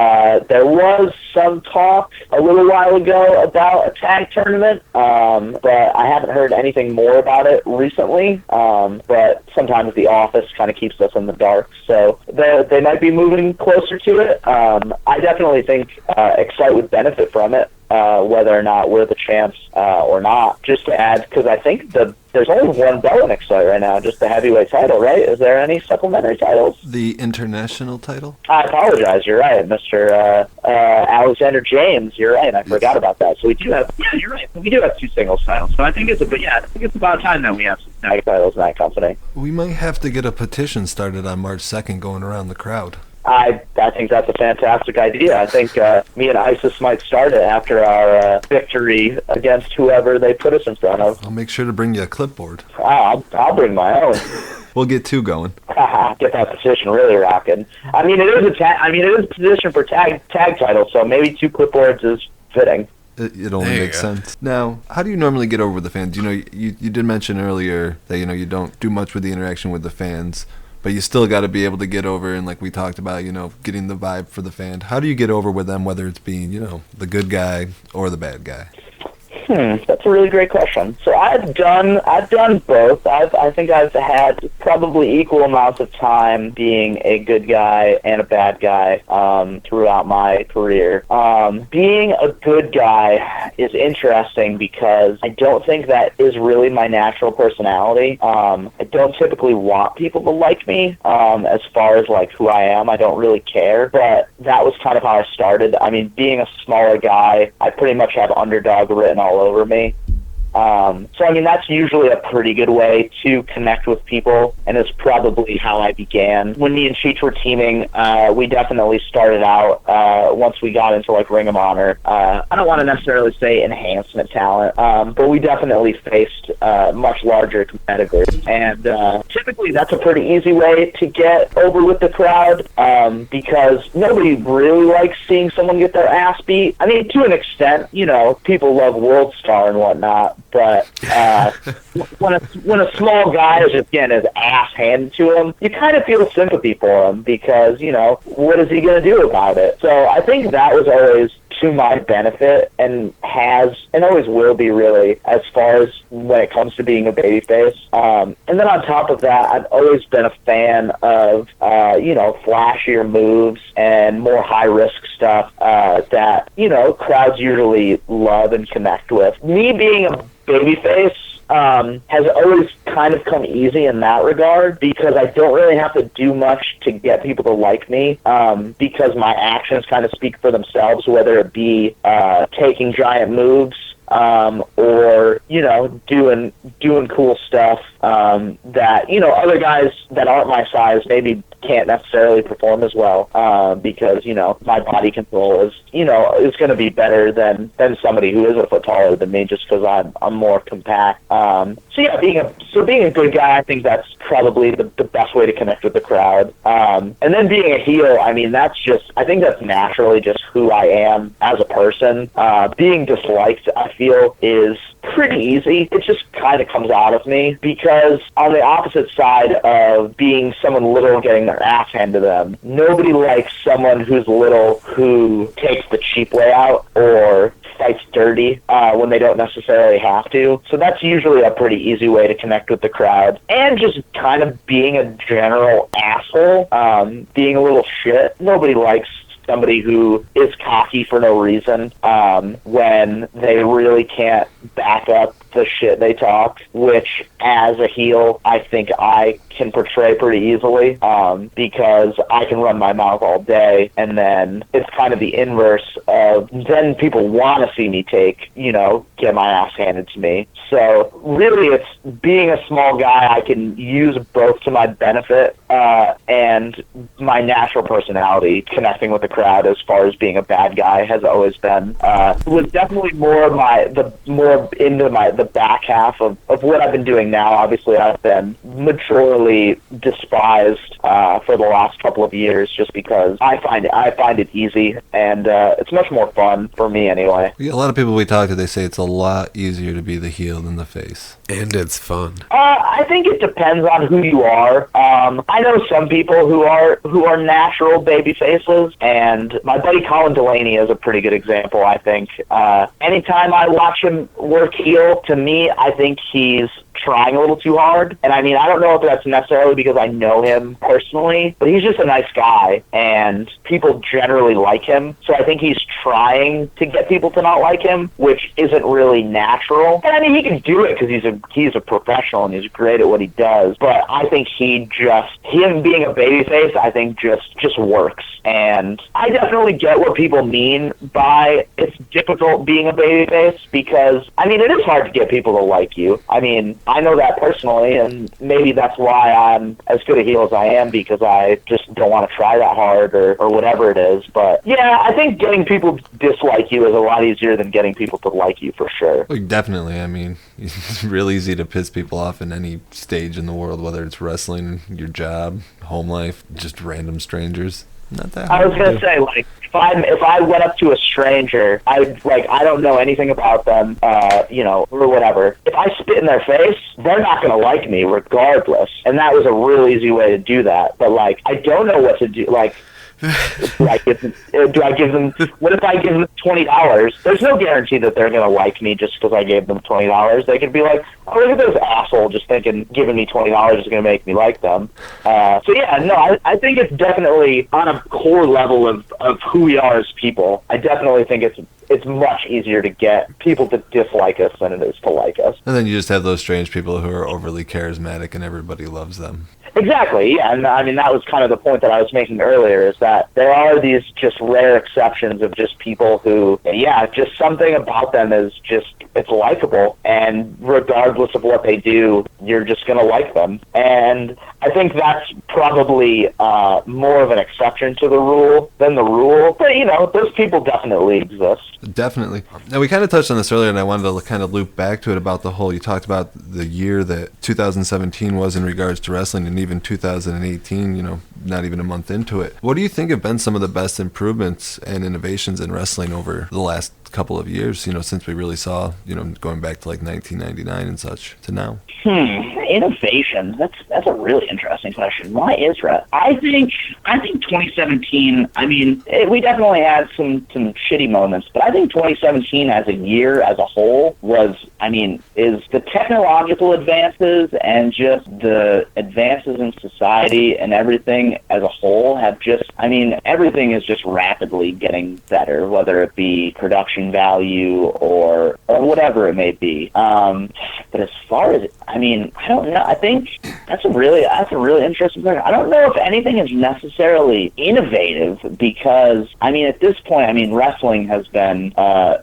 There was some talk a little while ago about a tag tournament, but I haven't heard anything more about it recently. But sometimes the office kind of keeps us in the dark, so they might be moving closer to it. I definitely think Excite would benefit from it, whether or not we're the champs or not. Just to add, because I think there's only one belt in Excite right now, just the heavyweight title, right? Is there any supplementary titles? The international title? I apologize. You're right, Mr. Alexander James. You're right. I forgot about that. So we do have. Yeah, you're right. We do have two singles titles. So I think it's about time that we have some tag titles in that company. We might have to get a petition started on March 2nd going around the crowd. I think that's a fantastic idea. I think me and Isis might start it after our victory against whoever they put us in front of. I'll make sure to bring you a clipboard. I'll bring my own. We'll get two going. Get that petition really rocking. I mean, it is a petition for tag title, so maybe two clipboards is fitting. It only makes sense. Now, how do you normally get over with the fans? You know, you did mention earlier that, you know, you don't do much with the interaction with the fans, but you still got to be able to get over, and like we talked about, you know, getting the vibe for the fan. How do you get over with them, whether it's being, you know, the good guy or the bad guy? That's a really great question. So I've done both. I think I've had probably equal amounts of time being a good guy and a bad guy throughout my career. Being a good guy is interesting because I don't think that is really my natural personality. I don't typically want people to like me as far as like who I am. I don't really care, but that was kind of how I started. I mean, being a smaller guy, I pretty much have underdog written all over me. So, I mean, that's usually a pretty good way to connect with people, and it's probably how I began. When me and Cheech were teaming, we definitely started out, once we got into, like, Ring of Honor. I don't want to necessarily say enhancement talent, but we definitely faced much larger competitors. And typically that's a pretty easy way to get over with the crowd, because nobody really likes seeing someone get their ass beat. I mean, to an extent, you know, people love World Star and whatnot, but when a small guy is just getting his ass handed to him, you kind of feel sympathy for him because, you know, what is he going to do about it? So I think that was always to my benefit and has and always will be, really, as far as when it comes to being a babyface. And then on top of that, I've always been a fan of, flashier moves and more high-risk stuff that, crowds usually love and connect with. Me being a babyface has always kind of come easy in that regard, because I don't really have to do much to get people to like me, because my actions kind of speak for themselves, whether it be taking giant moves, or doing cool stuff that other guys that aren't my size maybe can't necessarily perform as well, because my body control is going to be better than somebody who is a foot taller than me, just because I'm more compact. Being a good guy, I think that's probably the best way to connect with the crowd. And then being a heel, I think that's naturally just who I am as a person. Being disliked, I feel, is pretty easy. It just kind of comes out of me, because on the opposite side of being someone little and getting their ass handed to them, nobody likes someone who's little who takes the cheap way out or fights dirty when they don't necessarily have to. So that's usually a pretty easy way to connect with the crowd. And just kind of being a general asshole, being a little shit. Nobody likes somebody who is cocky for no reason when they really can't back up the shit they talk, which as a heel I think I can portray pretty easily, because I can run my mouth all day, and then it's kind of the inverse of then people want to see me get my ass handed to me. So really, it's being a small guy, I can use both to my benefit, and my natural personality connecting with the crowd as far as being a bad guy has always been. Was definitely more the back half of what I've been doing now. Obviously, I've been majorly despised for the last couple of years, just because I find it easy, and it's much more fun for me anyway. A lot of people we talk to, they say it's a lot easier to be the heel than the face. And it's fun. I think it depends on who you are. I know some people who are natural baby faces, and my buddy Colin Delaney is a pretty good example, I think. Anytime I watch him work heel, to me, I think he's trying a little too hard. And I don't know if that's necessarily because I know him personally, but he's just a nice guy, and people generally like him. So I think he's trying to get people to not like him, which isn't really natural. And he can do it because he's a professional and he's great at what he does. But I think him being a babyface, I think just works. And I definitely get what people mean by it's difficult being a babyface, because it is hard to get people to like you. I know that personally, and maybe that's why I'm as good a heel as I am, because I just don't want to try that hard or whatever it is. But yeah, I think getting people to dislike you is a lot easier than getting people to like you, for sure. Well, definitely. It's real easy to piss people off in any stage in the world, whether it's wrestling, your job, home life, just random strangers. Not that hard. I was going to say, if I went up to a stranger, I don't know anything about them, or whatever. If I spit in their face, they're not going to like me regardless. And that was a real easy way to do that. But, I don't know what to do. Do I give them? What if I give them $20? There's no guarantee that they're going to like me just because I gave them $20. They could be like, "Oh, look at this asshole!" Just thinking giving me $20 is going to make me like them. I think it's definitely on a core level of who we are as people. I definitely think it's much easier to get people to dislike us than it is to like us. And then you just have those strange people who are overly charismatic and everybody loves them. Exactly, yeah, and that was kind of the point that I was making earlier, is that there are these just rare exceptions of just people who, just something about them is just, it's likable, and regardless of what they do, you're just going to like them. And I think that's probably more of an exception to the rule than the rule, but those people definitely exist. Definitely. Now, we kind of touched on this earlier, and I wanted to kind of loop back to it about the whole, you talked about the year that 2017 was in regards to wrestling, and even 2018, not even a month into it. What do you think have been some of the best improvements and innovations in wrestling over the last couple of years, since we really saw, going back to like 1999 and such to now? Innovation. That's a really interesting question. Why is that? I think 2017. I mean, we definitely had some shitty moments, but I think 2017 as a year as a whole is the technological advances and just the advances in society and everything as a whole have just. I mean, everything is just rapidly getting better, whether it be production value or whatever it may be. But as far as I don't know. I think that's a really interesting question. I don't know if anything is necessarily innovative because at this point, wrestling has been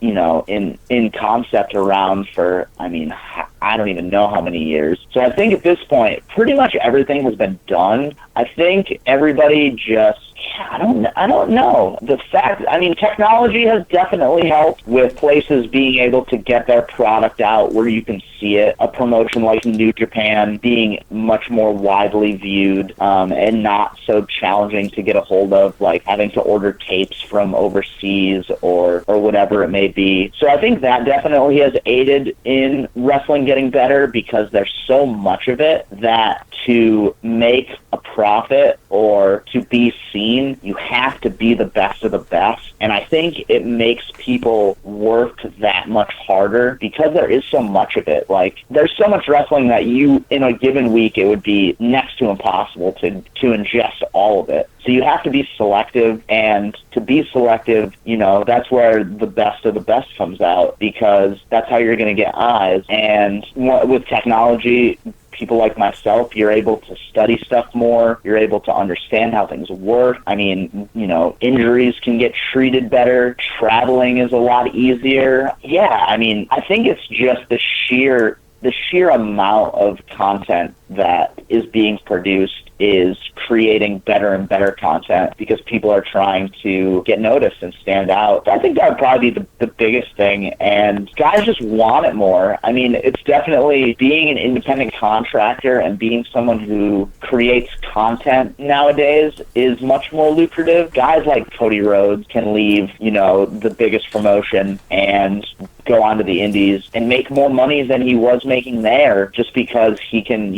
in concept around for I don't even know how many years. So I think at this point, pretty much everything has been done. I think everybody just. I don't know. The fact, technology has definitely helped with places being able to get their product out where you can see it. A promotion like New Japan being much more widely viewed and not so challenging to get a hold of, like having to order tapes from overseas or whatever it may be. So I think that definitely has aided in wrestling getting better because there's so much of it that to make a profit or to be seen, you have to be the best of the best. And I think it makes people work that much harder because there is so much of it. Like, there's so much wrestling that in a given week, it would be next to impossible to ingest all of it. So you have to be selective, and to be selective, that's where the best of the best comes out because that's how you're going to get eyes. And with technology, people like myself, you're able to study stuff more. You're able to understand how things work. Injuries can get treated better. Traveling is a lot easier. Yeah, I think it's just the sheer amount of content that is being produced is creating better and better content because people are trying to get noticed and stand out. I think that would probably be the biggest thing, and guys just want it more. It's definitely being an independent contractor and being someone who creates content nowadays is much more lucrative. Guys like Cody Rhodes can leave, the biggest promotion and go on to the indies and make more money than he was making there just because he can,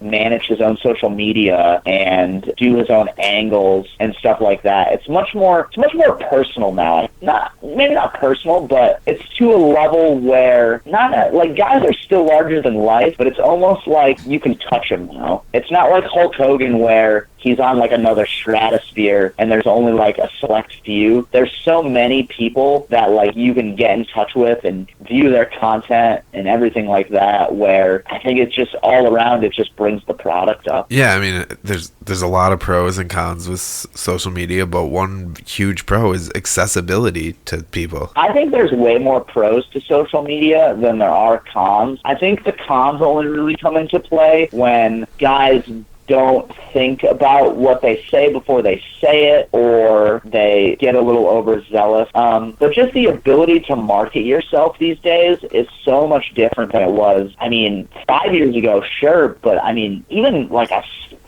manage his own social media and do his own angles and stuff like that. It's much more personal now. Maybe not personal, but it's to a level where guys are still larger than life, but it's almost like you can touch him now. It's not like Hulk Hogan where he's on like another stratosphere and there's only like a select few. There's so many people that like you can get in touch with and view their content and everything like that, where I think it's just all around, it just brings the product up. Yeah, there's a lot of pros and cons with social media, but one huge pro is accessibility to people. I think there's way more pros to social media than there are cons. I think the cons only really come into play when guys don't think about what they say before they say it, or they get a little overzealous. But just the ability to market yourself these days is so much different than it was. 5 years ago, sure, but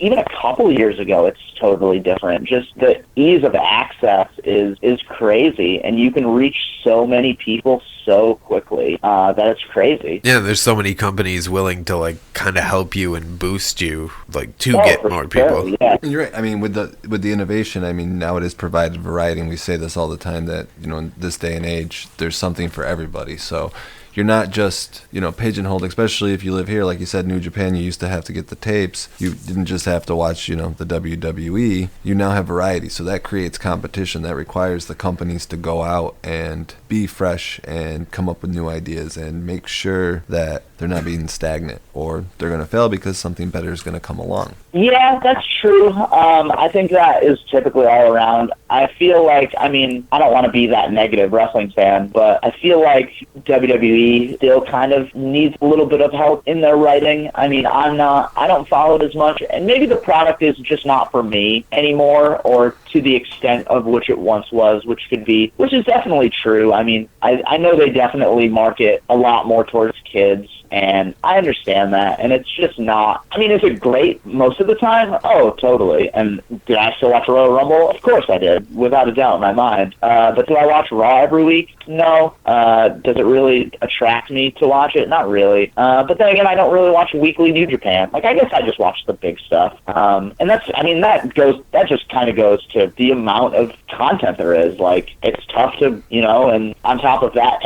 even a couple years ago, it's totally different. Just the ease of access is crazy, and you can reach so many people so quickly that it's crazy. Yeah, there's so many companies willing to kind of help you and boost you to get more people. Yeah. You're right. With the innovation, now it is provided variety, and we say this all the time that in this day and age, there's something for everybody. So you're not just, pigeonholed, especially if you live here. Like you said, New Japan, you used to have to get the tapes. You didn't just have to watch, the WWE. You now have variety. So that creates competition. That requires the companies to go out and be fresh and come up with new ideas and make sure that they're not being stagnant or they're going to fail because something better is going to come along. Yeah, that's true. I think that is typically all around. I feel like, I don't want to be that negative wrestling fan, but I feel like WWE still kind of needs a little bit of help in their writing. I mean, I don't follow it as much, and maybe the product is just not for me anymore, or to the extent of which it once was, which is definitely true. I mean, I know they definitely market a lot more towards kids, and I understand that, and it's just not. I mean, is it great most of the time? Oh, totally. And did I still watch Royal Rumble? Of course I did, without a doubt in my mind. But do I watch Raw every week? No. Does it really attract me to watch it? Not really. But then again, I don't really watch weekly New Japan. Like, I guess I just watch the big stuff. And that just kind of goes to the amount of content there is. Like, it's tough to, and on top of that,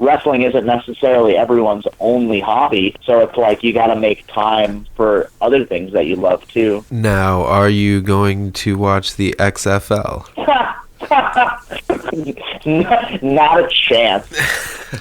wrestling isn't necessarily everyone's only hobby, so it's like you got to make time for other things that you love too. Now, are you going to watch the XFL? Not a chance.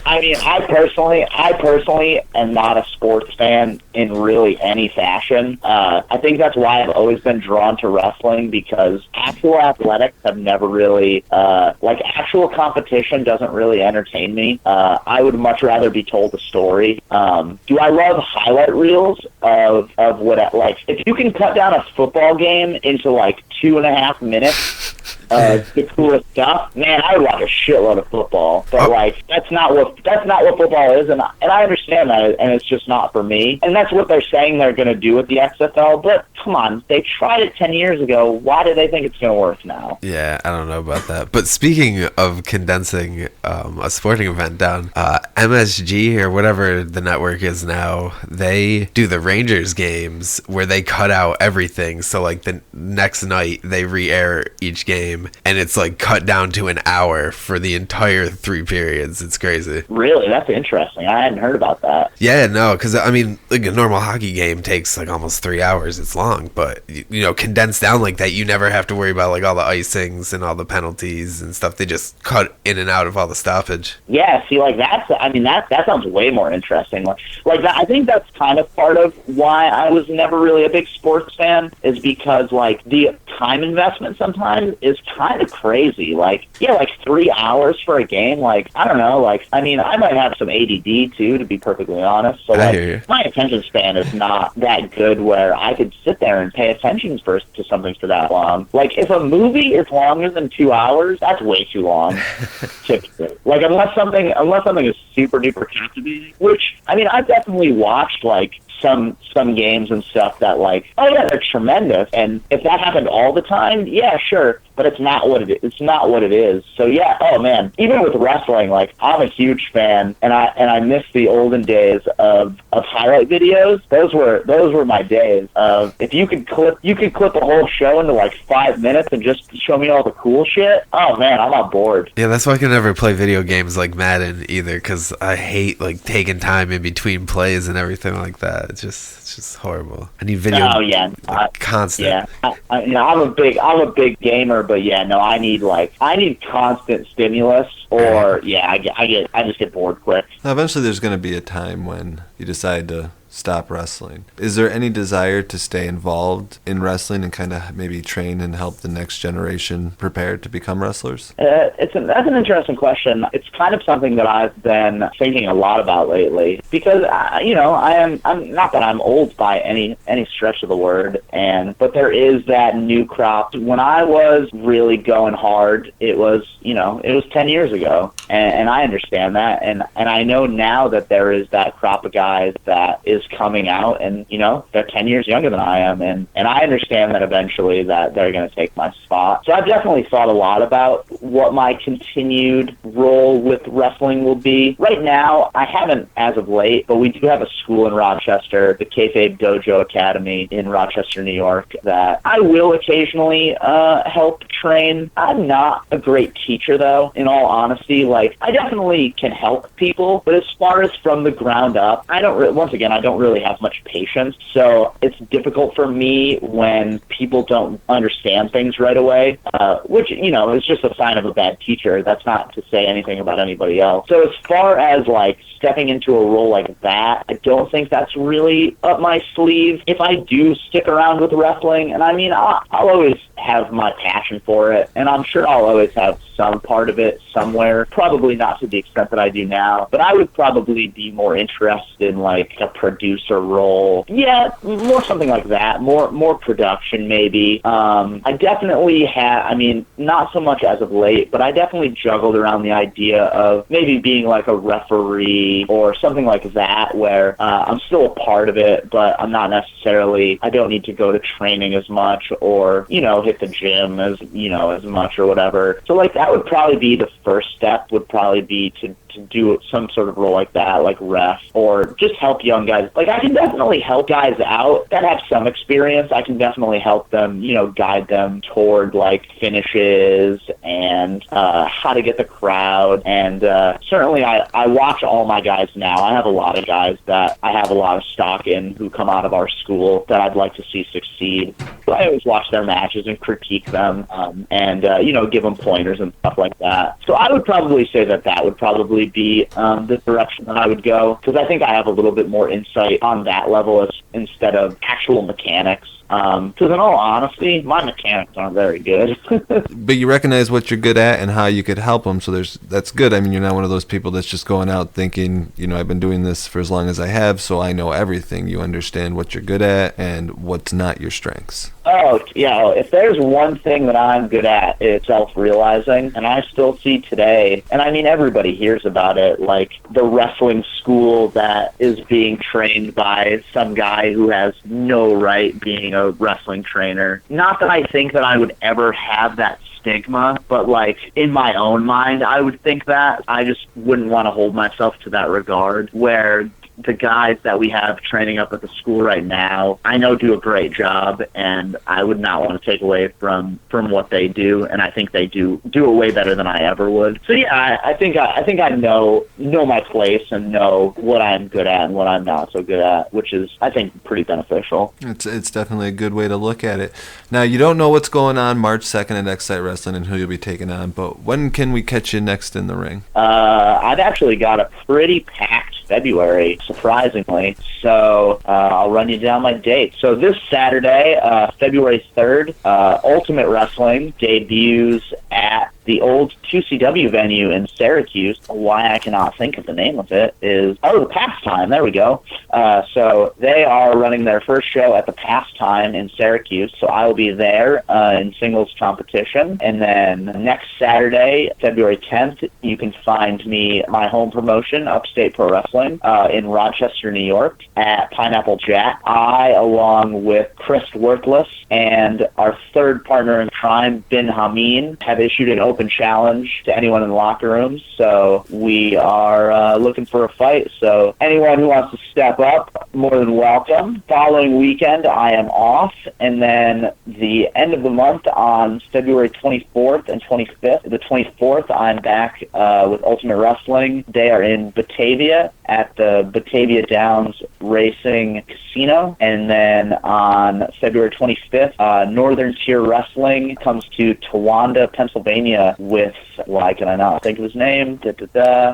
I mean, I personally am not a sports fan in really any fashion. I think that's why I've always been drawn to wrestling, because actual athletics have never really, actual competition doesn't really entertain me. I would much rather be told a story. Do I love highlight reels of what, if you can cut down a football game into 2.5 minutes, the coolest stuff, man, I would watch a shitload of football. But that's not what football is, and I understand that, and it's just not for me. And that's what they're saying they're going to do with the XFL. But come on, they tried it 10 years ago. Why do they think it's going to work now? Yeah, I don't know about that. But speaking of condensing a sporting event down, MSG or whatever the network is now, they do the Rangers games where they cut out everything. So the next night they re-air each game, and it's cut down to an hour for the entire 3 periods. It's crazy. Really? That's interesting. I hadn't heard about that. Yeah, no, because I mean, a normal hockey game takes almost 3 hours. It's long, but condensed down like that, you never have to worry about all the icings and all the penalties and stuff. They just cut in and out of all the stoppage. Yeah, see, that sounds way more interesting. That, I think that's kind of part of why I was never really a big sports fan, is because the time investment sometimes is kind of crazy. 3 hours for a game. I don't know. I mean, I might have some ADD too, to be perfectly honest. So I hear you. My attention span is not that good where I could sit there and pay attention to something for that long. If a movie is longer than 2 hours, that's way too long. Typically, unless something is super duper captivating. Which, I mean, I've definitely watched some games and stuff that oh yeah, they're tremendous, and if that happened all the time, yeah, sure, but it's not what it is. So yeah, oh man, even with wrestling, I'm a huge fan, and I miss the olden days of highlight videos. Those were my days of, if you could clip a whole show into 5 minutes and just show me all the cool shit. Oh man, I'm on board. Yeah, that's why I can never play video games like Madden either, because I hate taking time in between plays and everything like that. It's just horrible. I need video. Oh yeah, constant. Yeah, I'm a big gamer, but yeah, no, I need constant stimulus, or yeah, I just get bored quick. Now, eventually, there's going to be a time when you decide to stop wrestling. Is there any desire to stay involved in wrestling and kind of maybe train and help the next generation prepare to become wrestlers? That's an interesting question. It's kind of something that I've been thinking a lot about lately, because I'm not that I'm old by any stretch of the word, but there is that new crop. When I was really going hard, it was 10 years ago, and I understand that, and I know now that there is that crop of guys that is coming out, and they're 10 years younger than I am, and I understand that eventually that they're going to take my spot. So I've definitely thought a lot about what my continued role with wrestling will be. Right now, I haven't as of late, but we do have a school in Rochester, the Kayfabe Dojo Academy in Rochester, New York, that I will occasionally help train. I'm not a great teacher, though, in all honesty. I definitely can help people, but as far as from the ground up, I don't don't really have much patience. So it's difficult for me when people don't understand things right away, which, you know, is just a sign of a bad teacher. That's not to say anything about anybody else. So as far as like stepping into a role like that, I don't think that's really up my sleeve. If I do stick around with wrestling, and I mean, I'll always have my passion for it, and I'm sure I'll always have some part of it somewhere, probably not to the extent that I do now, but I would probably be more interested in like a producer role. Yeah, more something like that, more production maybe. I definitely have, I mean, not so much as of late, but I definitely juggled around the idea of maybe being like a referee or something like that, where I'm still a part of it, but I'm not necessarily, I don't need to go to training as much or, you know, hit the gym as, you know, as much or whatever. So like that would probably be the first step, would probably be to do some sort of role like that, like ref, or just help young guys. Like, I can definitely help guys out that have some experience. I can definitely help them, you know, guide them toward, like, finishes and how to get the crowd. And certainly I watch all my guys now. I have a lot of guys that I have a lot of stock in who come out of our school that I'd like to see succeed. So I always watch their matches and critique them and, you know, give them pointers and stuff like that. So I would probably say that would probably be the direction that I would go, because I think I have a little bit more insight on that level instead of actual mechanics. Because in all honesty, my mechanics aren't very good. But you recognize what you're good at and how you could help them, so that's good. I mean, you're not one of those people that's just going out thinking, you know, I've been doing this for as long as I have, so I know everything. You understand what you're good at and what's not your strengths. Oh, yeah. If there's one thing that I'm good at, it's self-realizing. And I still see today, and I mean, everybody hears about it, like the wrestling school that is being trained by some guy who has no right being a wrestling trainer. Not that I think that I would ever have that stigma, but like in my own mind, I would think that. I just wouldn't want to hold myself to that regard, where the guys that we have training up at the school right now, I know do a great job, and I would not want to take away from what they do, and I think they do it way better than I ever would. So yeah, I think I know my place and know what I'm good at and what I'm not so good at, which is, I think, pretty beneficial. It's definitely a good way to look at it. Now, you don't know what's going on March 2nd at Excite Wrestling and who you'll be taking on, but when can we catch you next in the ring? I've actually got a pretty packed February, surprisingly. So I'll run you down my date. So this Saturday, February 3rd, Ultimate Wrestling debuts at the old 2CW venue in Syracuse. Why I cannot think of the name of it is, the Pastime. There we go. So they are running their first show at the Pastime in Syracuse. So I will be there in singles competition. And then next Saturday, February 10th, you can find me, my home promotion, Upstate Pro Wrestling, in Rochester, New York, at Pineapple Jack. I, along with Chris Worthless and our third partner in crime, Bin Hameen, have issued an open challenge to anyone in the locker rooms. So we are looking for a fight. So anyone who wants to step up, more than welcome. Following weekend, I am off. And then the end of the month on February 24th and 25th, the 24th, I'm back with Ultimate Wrestling. They are in Batavia at the Batavia Downs Racing Casino. And then on February 25th, Northern Tier Wrestling comes to Towanda, Pennsylvania with, why can I not think of his name?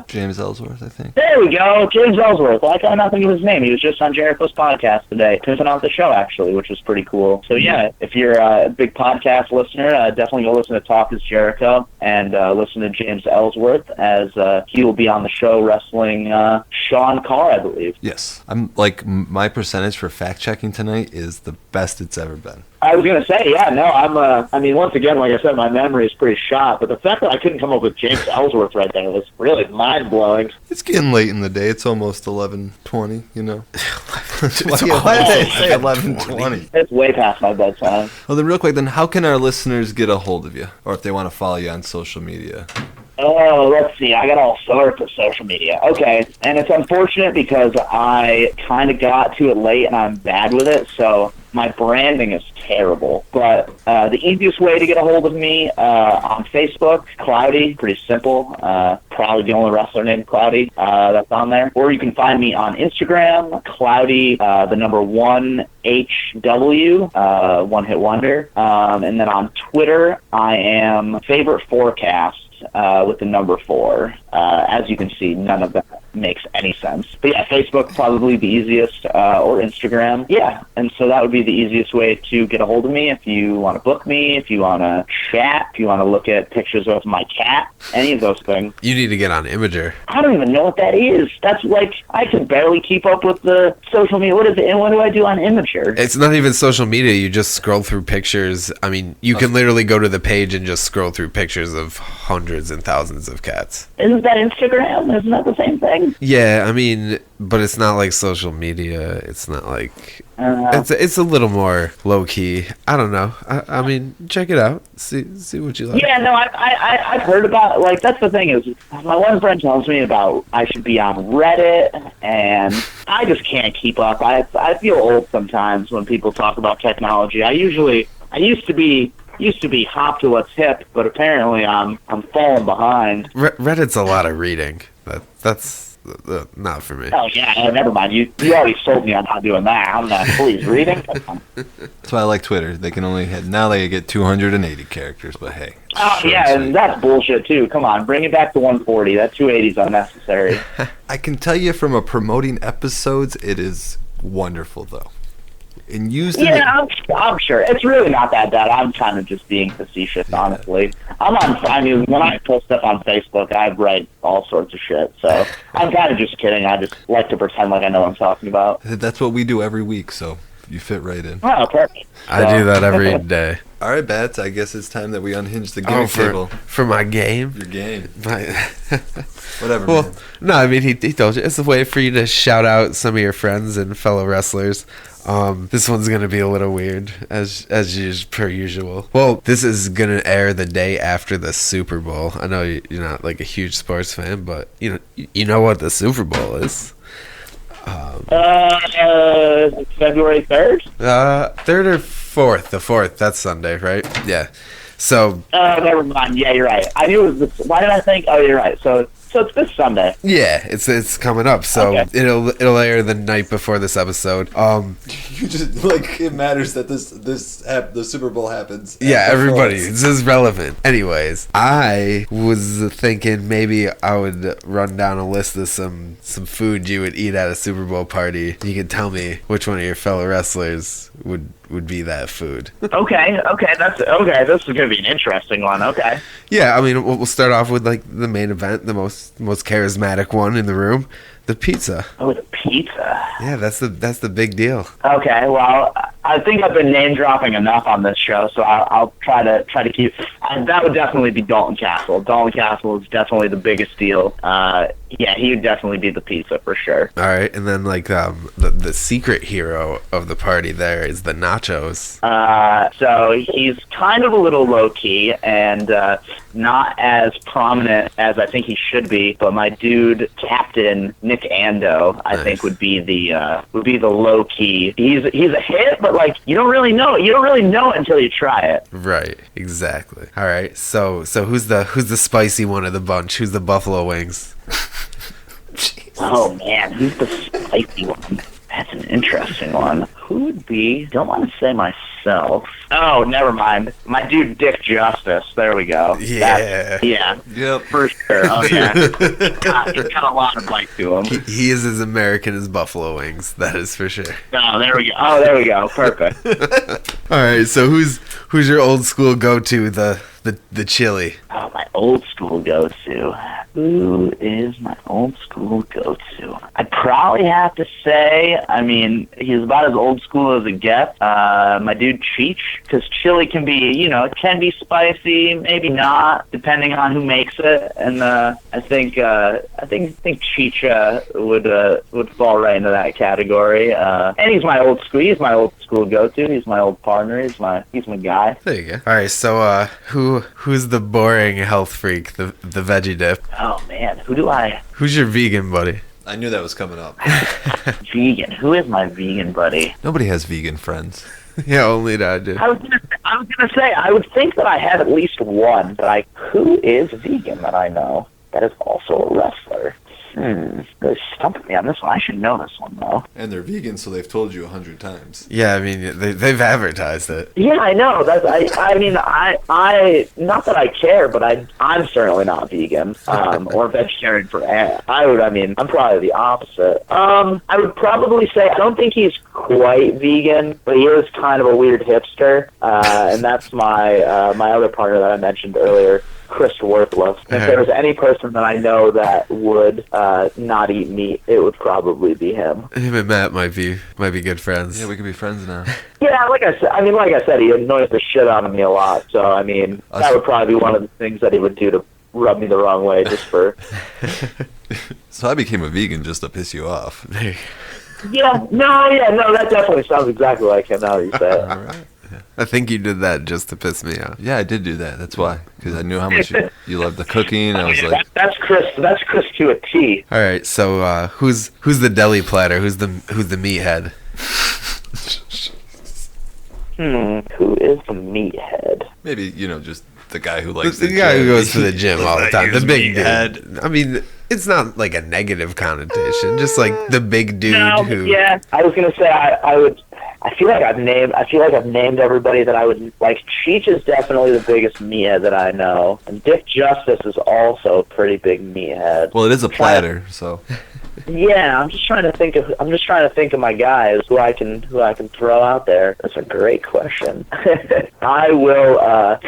James Ellsworth, I think. There we go, James Ellsworth. Why can I not think of his name? He was just on Jericho's podcast today, pimping out the show, actually, which was pretty cool. So yeah, if you're a big podcast listener, definitely go listen to Talk is Jericho and listen to James Ellsworth, as he will be on the show wrestling Sean Carr, I believe. Yes. I'm like, my percentage for fact checking tonight is the best it's ever been. I was going to say, yeah, no, I mean, once again, like I said, my memory is pretty shot, but the fact that I couldn't come up with James Ellsworth right there was really mind-blowing. It's getting late in the day. It's almost 11:20, you know. Why did I say 11:20? It's way past my bedtime. Well, then real quick, then how can our listeners get a hold of you, or if they want to follow you on social media? Oh, let's see. I got all sorts of social media. Okay, and it's unfortunate because I kind of got to it late and I'm bad with it, so My branding is terrible, but the easiest way to get a hold of me on Facebook, Cloudy, pretty simple. Probably the only wrestler named Cloudy that's on there. Or you can find me on Instagram, Cloudy, the number 1HW, One Hit Wonder. And then on Twitter, I am Favorite Forecast. With the number 4. As you can see, none of that makes any sense. But yeah, Facebook probably the easiest, or Instagram. Yeah, and so that would be the easiest way to get a hold of me if you want to book me, if you want to chat, if you want to look at pictures of my cat, any of those things. You need to get on Imager. I don't even know what that is. That's like, I can barely keep up with the social media. What is it? And what do I do on Imager? It's not even social media. You just scroll through pictures. I mean, you can literally go to the page and just scroll through pictures of hundreds and thousands of cats. Isn't that Instagram? Isn't that the same thing? Yeah, I mean, but it's not like social media. It's not like... It's a little more low-key. I don't know. I mean, check it out. See what you like. Yeah, no, I've heard about... Like, that's the thing is, my one friend tells me about I should be on Reddit, and I just can't keep up. I feel old sometimes when people talk about technology. I used to be hop to what's hip, but apparently I'm falling behind. Reddit's a lot of reading. That's not for me. Oh yeah, never mind. You already sold me on not doing that. I'm not please reading. That's why I like Twitter. They can only they get 280 characters, but hey. Oh yeah, and that's bullshit too. Come on, bring it back to 140. That 280 is unnecessary. I can tell you from a promoting episodes, it is wonderful though. And I'm sure it's really not that bad. I'm kind of just being facetious, honestly. I mean, when I post stuff on Facebook, I write all sorts of shit. So I'm kind of just kidding. I just like to pretend like I know what I'm talking about. That's what we do every week, so you fit right in. Oh, perfect. I do that every day. All right, Bats. I guess it's time that we unhinge the Gimmick Table. For my game? Your game. Whatever, well, man. No, I mean, he told you. It's a way for you to shout out some of your friends and fellow wrestlers. This one's gonna be a little weird, as per usual. Well, this is gonna air the day after the Super Bowl. I know you're not like a huge sports fan, but you know what the Super Bowl is. February 3rd? 3rd or 4th? The 4th. That's Sunday, right? Yeah. So. Never mind. Yeah, you're right. I knew it was. Why did I think? Oh, you're right. So it's this Sunday. Yeah, it's coming up. So okay. it'll air the night before this episode. You just like it matters that the Super Bowl happens. Yeah, everybody. This is relevant. Anyways, I was thinking maybe I would run down a list of some food you would eat at a Super Bowl party. You can tell me which one of your fellow wrestlers would be that food. Okay. That's okay. This is gonna be an interesting one. Okay. Yeah, I mean, we'll start off with like the main event, the most charismatic one in the room, the pizza. Oh, the pizza. Yeah, that's the big deal. Okay, well, I think I've been name dropping enough on this show, so I'll try to keep. That would definitely be Dalton Castle. Dalton Castle is definitely the biggest deal. Yeah, he would definitely be the pizza for sure. All right, and then like the secret hero of the party there is the nachos. So he's kind of a little low key and not as prominent as I think he should be. But my dude, Captain Nick Ando, I think would be the low key. He's a hit, but like you don't really know. You don't really know it until you try it. Right, exactly. All right, so who's the spicy one of the bunch? Who's the buffalo wings? Oh man, who's the spicy one? That's an interesting one. Who would be? Don't want to say myself. Oh, never mind. My dude, Dick Justice. There we go. Yeah. Yep. For sure. Oh yeah. He's got a lot of bite to him. He is as American as buffalo wings. That is for sure. Oh, there we go. Oh, there we go. Perfect. All right. So who's your old school go-to? The chili. Oh, my old school go-to. Who is my old school go-to? I'd probably have to say, I mean, he's about as old school as it gets. My dude Cheech, because chili can be, it can be spicy, maybe not, depending on who makes it. And I think Cheech would fall right into that category. And he's my old school. He's my old school go-to. He's my old partner. He's my guy. There you go. All right. So who's the boring health freak? The veggie dip. Oh man, Who's your vegan buddy? I knew that was coming up. Vegan. Who is my vegan buddy? Nobody has vegan friends. Yeah, only I do. I was gonna say, I would think that I have at least one, but who is vegan that I know that is also a wrestler? Really stumped me on this one. I should know this one, though. And they're vegan, so they've told you 100 times. Yeah, I mean, they've advertised it. Yeah, I know. I mean, not that I care, but I'm certainly not vegan or vegetarian for. I'm probably the opposite. I would probably say I don't think he's quite vegan, but he is kind of a weird hipster, and that's my my other partner that I mentioned earlier, Chris Worthless. If there was any person that I know that would not eat meat, it would probably be him. Him and Matt might be good friends. Yeah, we can be friends now. Yeah, like I said, he annoys the shit out of me a lot. So I mean, that would probably be one of the things that he would do to rub me the wrong way, just for. So I became a vegan just to piss you off. Yeah, no, that definitely sounds exactly like him. Now that you say it. All right. I think you did that just to piss me off. Yeah, I did do that. That's why, because I knew how much you loved the cooking. I was like, that's Chris. That's Chris to a T. All right, so who's the deli platter? Who's the meathead? Who is the meathead? maybe just the guy who likes The the guy gym. who goes to the gym all the time. The big meathead. dude. I mean, it's not like a negative connotation. Just like the big dude who. Yeah, I was gonna say I would. I feel like I've named everybody that I would like. Cheech is definitely the biggest meathead that I know, and Dick Justice is also a pretty big meathead. Well, it is a platter, so. Yeah, I'm just trying to think of my guys who I can throw out there. That's a great question. I will.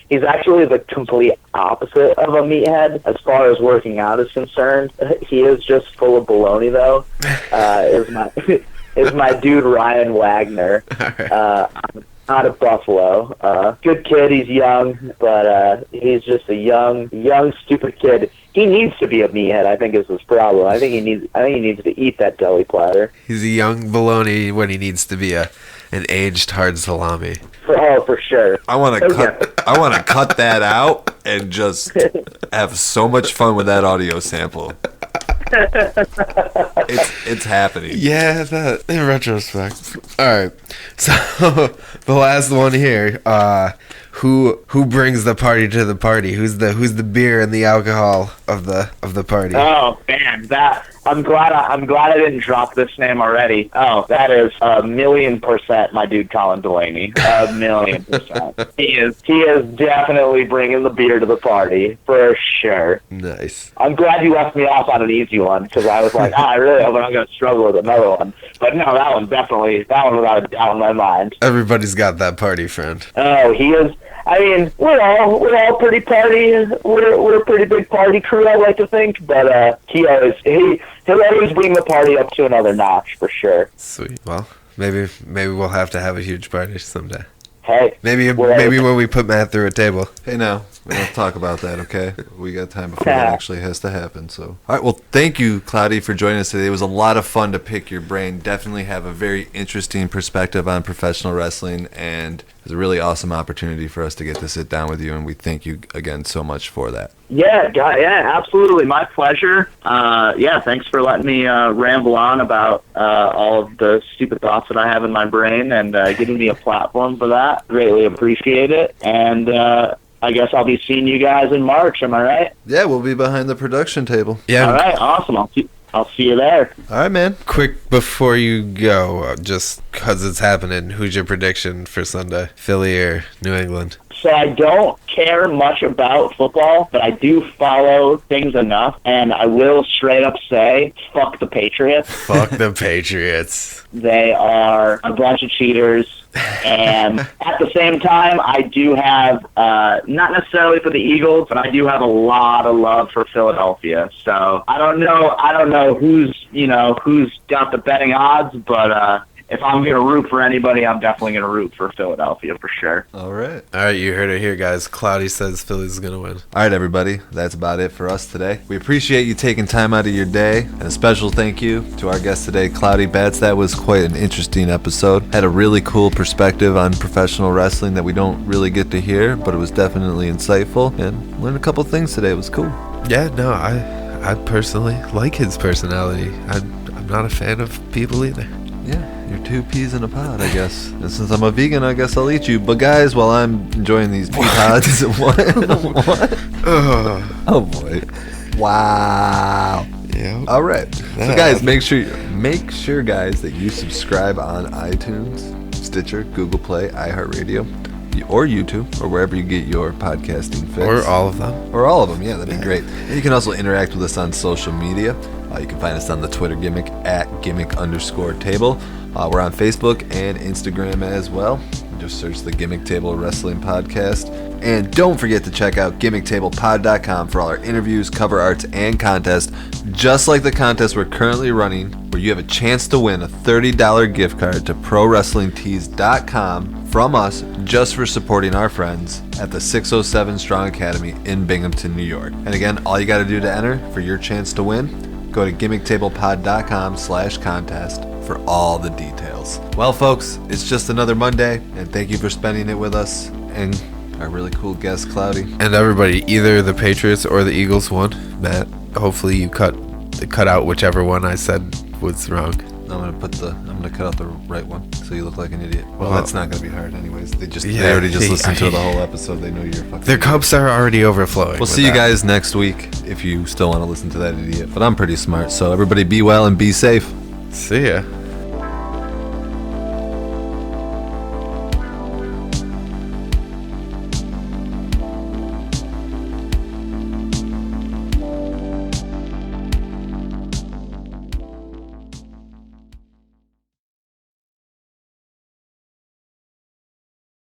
He's actually the complete opposite of a meathead as far as working out is concerned. He is just full of baloney, though. Is my dude Ryan Wagner. Out of Buffalo. Good kid, he's young, but he's just a young, stupid kid. He needs to be a meathead, I think is his problem. I think he needs to eat that deli platter. He's a young baloney when he needs to be an aged hard salami. For sure. I want to cut that out and just have so much fun with that audio sample. It's happening. Yeah, that in retrospect. All right, so the last one here. Who brings the party to the party? Who's the beer and the alcohol of the party? Oh man, I'm glad I didn't drop this name already. Oh, that is 1,000,000% my dude Colin Delaney. 1,000,000%. He is definitely bringing the beer to the party for sure. Nice. I'm glad you left me off on an easy one because I was like, I really hope I'm going to struggle with another one. But no, that one without a doubt in my mind. Everybody's got that party friend. Oh, he is. I mean, we're all pretty party. We're a pretty big party crew, I like to think. But he'll always bring the party up to another notch for sure. Sweet. Well, maybe we'll have to have a huge party someday. Hey, maybe when we put Matt through a table. Hey, now we don't talk about that, okay? We got time before that actually has to happen. So, all right. Well, thank you, Cloudy, for joining us today. It was a lot of fun to pick your brain. Definitely have a very interesting perspective on professional wrestling, and it was a really awesome opportunity for us to get to sit down with you. And we thank you again so much for that. Yeah, absolutely, my pleasure. Thanks for letting me ramble on about all of the stupid thoughts that I have in my brain and giving me a platform for that. Greatly appreciate it. And I guess I'll be seeing you guys in March. Am I right? Yeah, we'll be behind the production table. Yeah. All right, awesome. I'll see you there. All right, man. Quick before you go, just because it's happening, who's your prediction for Sunday? Philly or New England? So I don't care much about football, but I do follow things enough, and I will straight up say, fuck the Patriots. Fuck the Patriots. They are a bunch of cheaters. And at the same time, I do have, not necessarily for the Eagles, but I do have a lot of love for Philadelphia. So I don't know who's got the betting odds, but if I'm going to root for anybody, I'm definitely going to root for Philadelphia for sure. All right. All right, you heard it here, guys. Cloudy says Philly's going to win. All right, everybody. That's about it for us today. We appreciate you taking time out of your day. And a special thank you to our guest today, Cloudy Betts. That was quite an interesting episode. Had a really cool perspective on professional wrestling that we don't really get to hear, but it was definitely insightful. And learned a couple things today. It was cool. Yeah, no, I I personally like his personality. I'm not a fan of people either. Yeah, you're two peas in a pod, I guess. And since I'm a vegan, I guess I'll eat you. But guys, while I'm enjoying these pea pods, what? Oh boy! Wow. Yeah. All right. So guys, make sure guys that you subscribe on iTunes, Stitcher, Google Play, iHeartRadio, or YouTube, or wherever you get your podcasting fix. Or all of them. Or all of them, yeah, that'd be great. And you can also interact with us on social media. You can find us on the Twitter gimmick at @gimmick_table. We're on Facebook and Instagram as well. Just search the Gimmick Table Wrestling Podcast. And don't forget to check out GimmickTablePod.com for all our interviews, cover arts, and contests, just like the contest we're currently running, where you have a chance to win a $30 gift card to ProWrestlingTees.com from us just for supporting our friends at the 607 Strong Academy in Binghamton, New York. And again, all you got to do to enter for your chance to win, go to GimmickTablePod.com/contest for all the details. Well, folks, it's just another Monday, and thank you for spending it with us and our really cool guest, Cloudy. And everybody, either the Patriots or the Eagles won. Matt, hopefully you cut out whichever one I said was wrong. I'm gonna cut out the right one, so you look like an idiot. Well, Well, that's not gonna be hard, anyways. They Yeah, already just hey, listened to the whole episode. They know you're a fucking. Their idiot. cups are already overflowing. We'll see you guys next week if you still want to listen to that idiot. But I'm pretty smart, so everybody be well and be safe. See ya.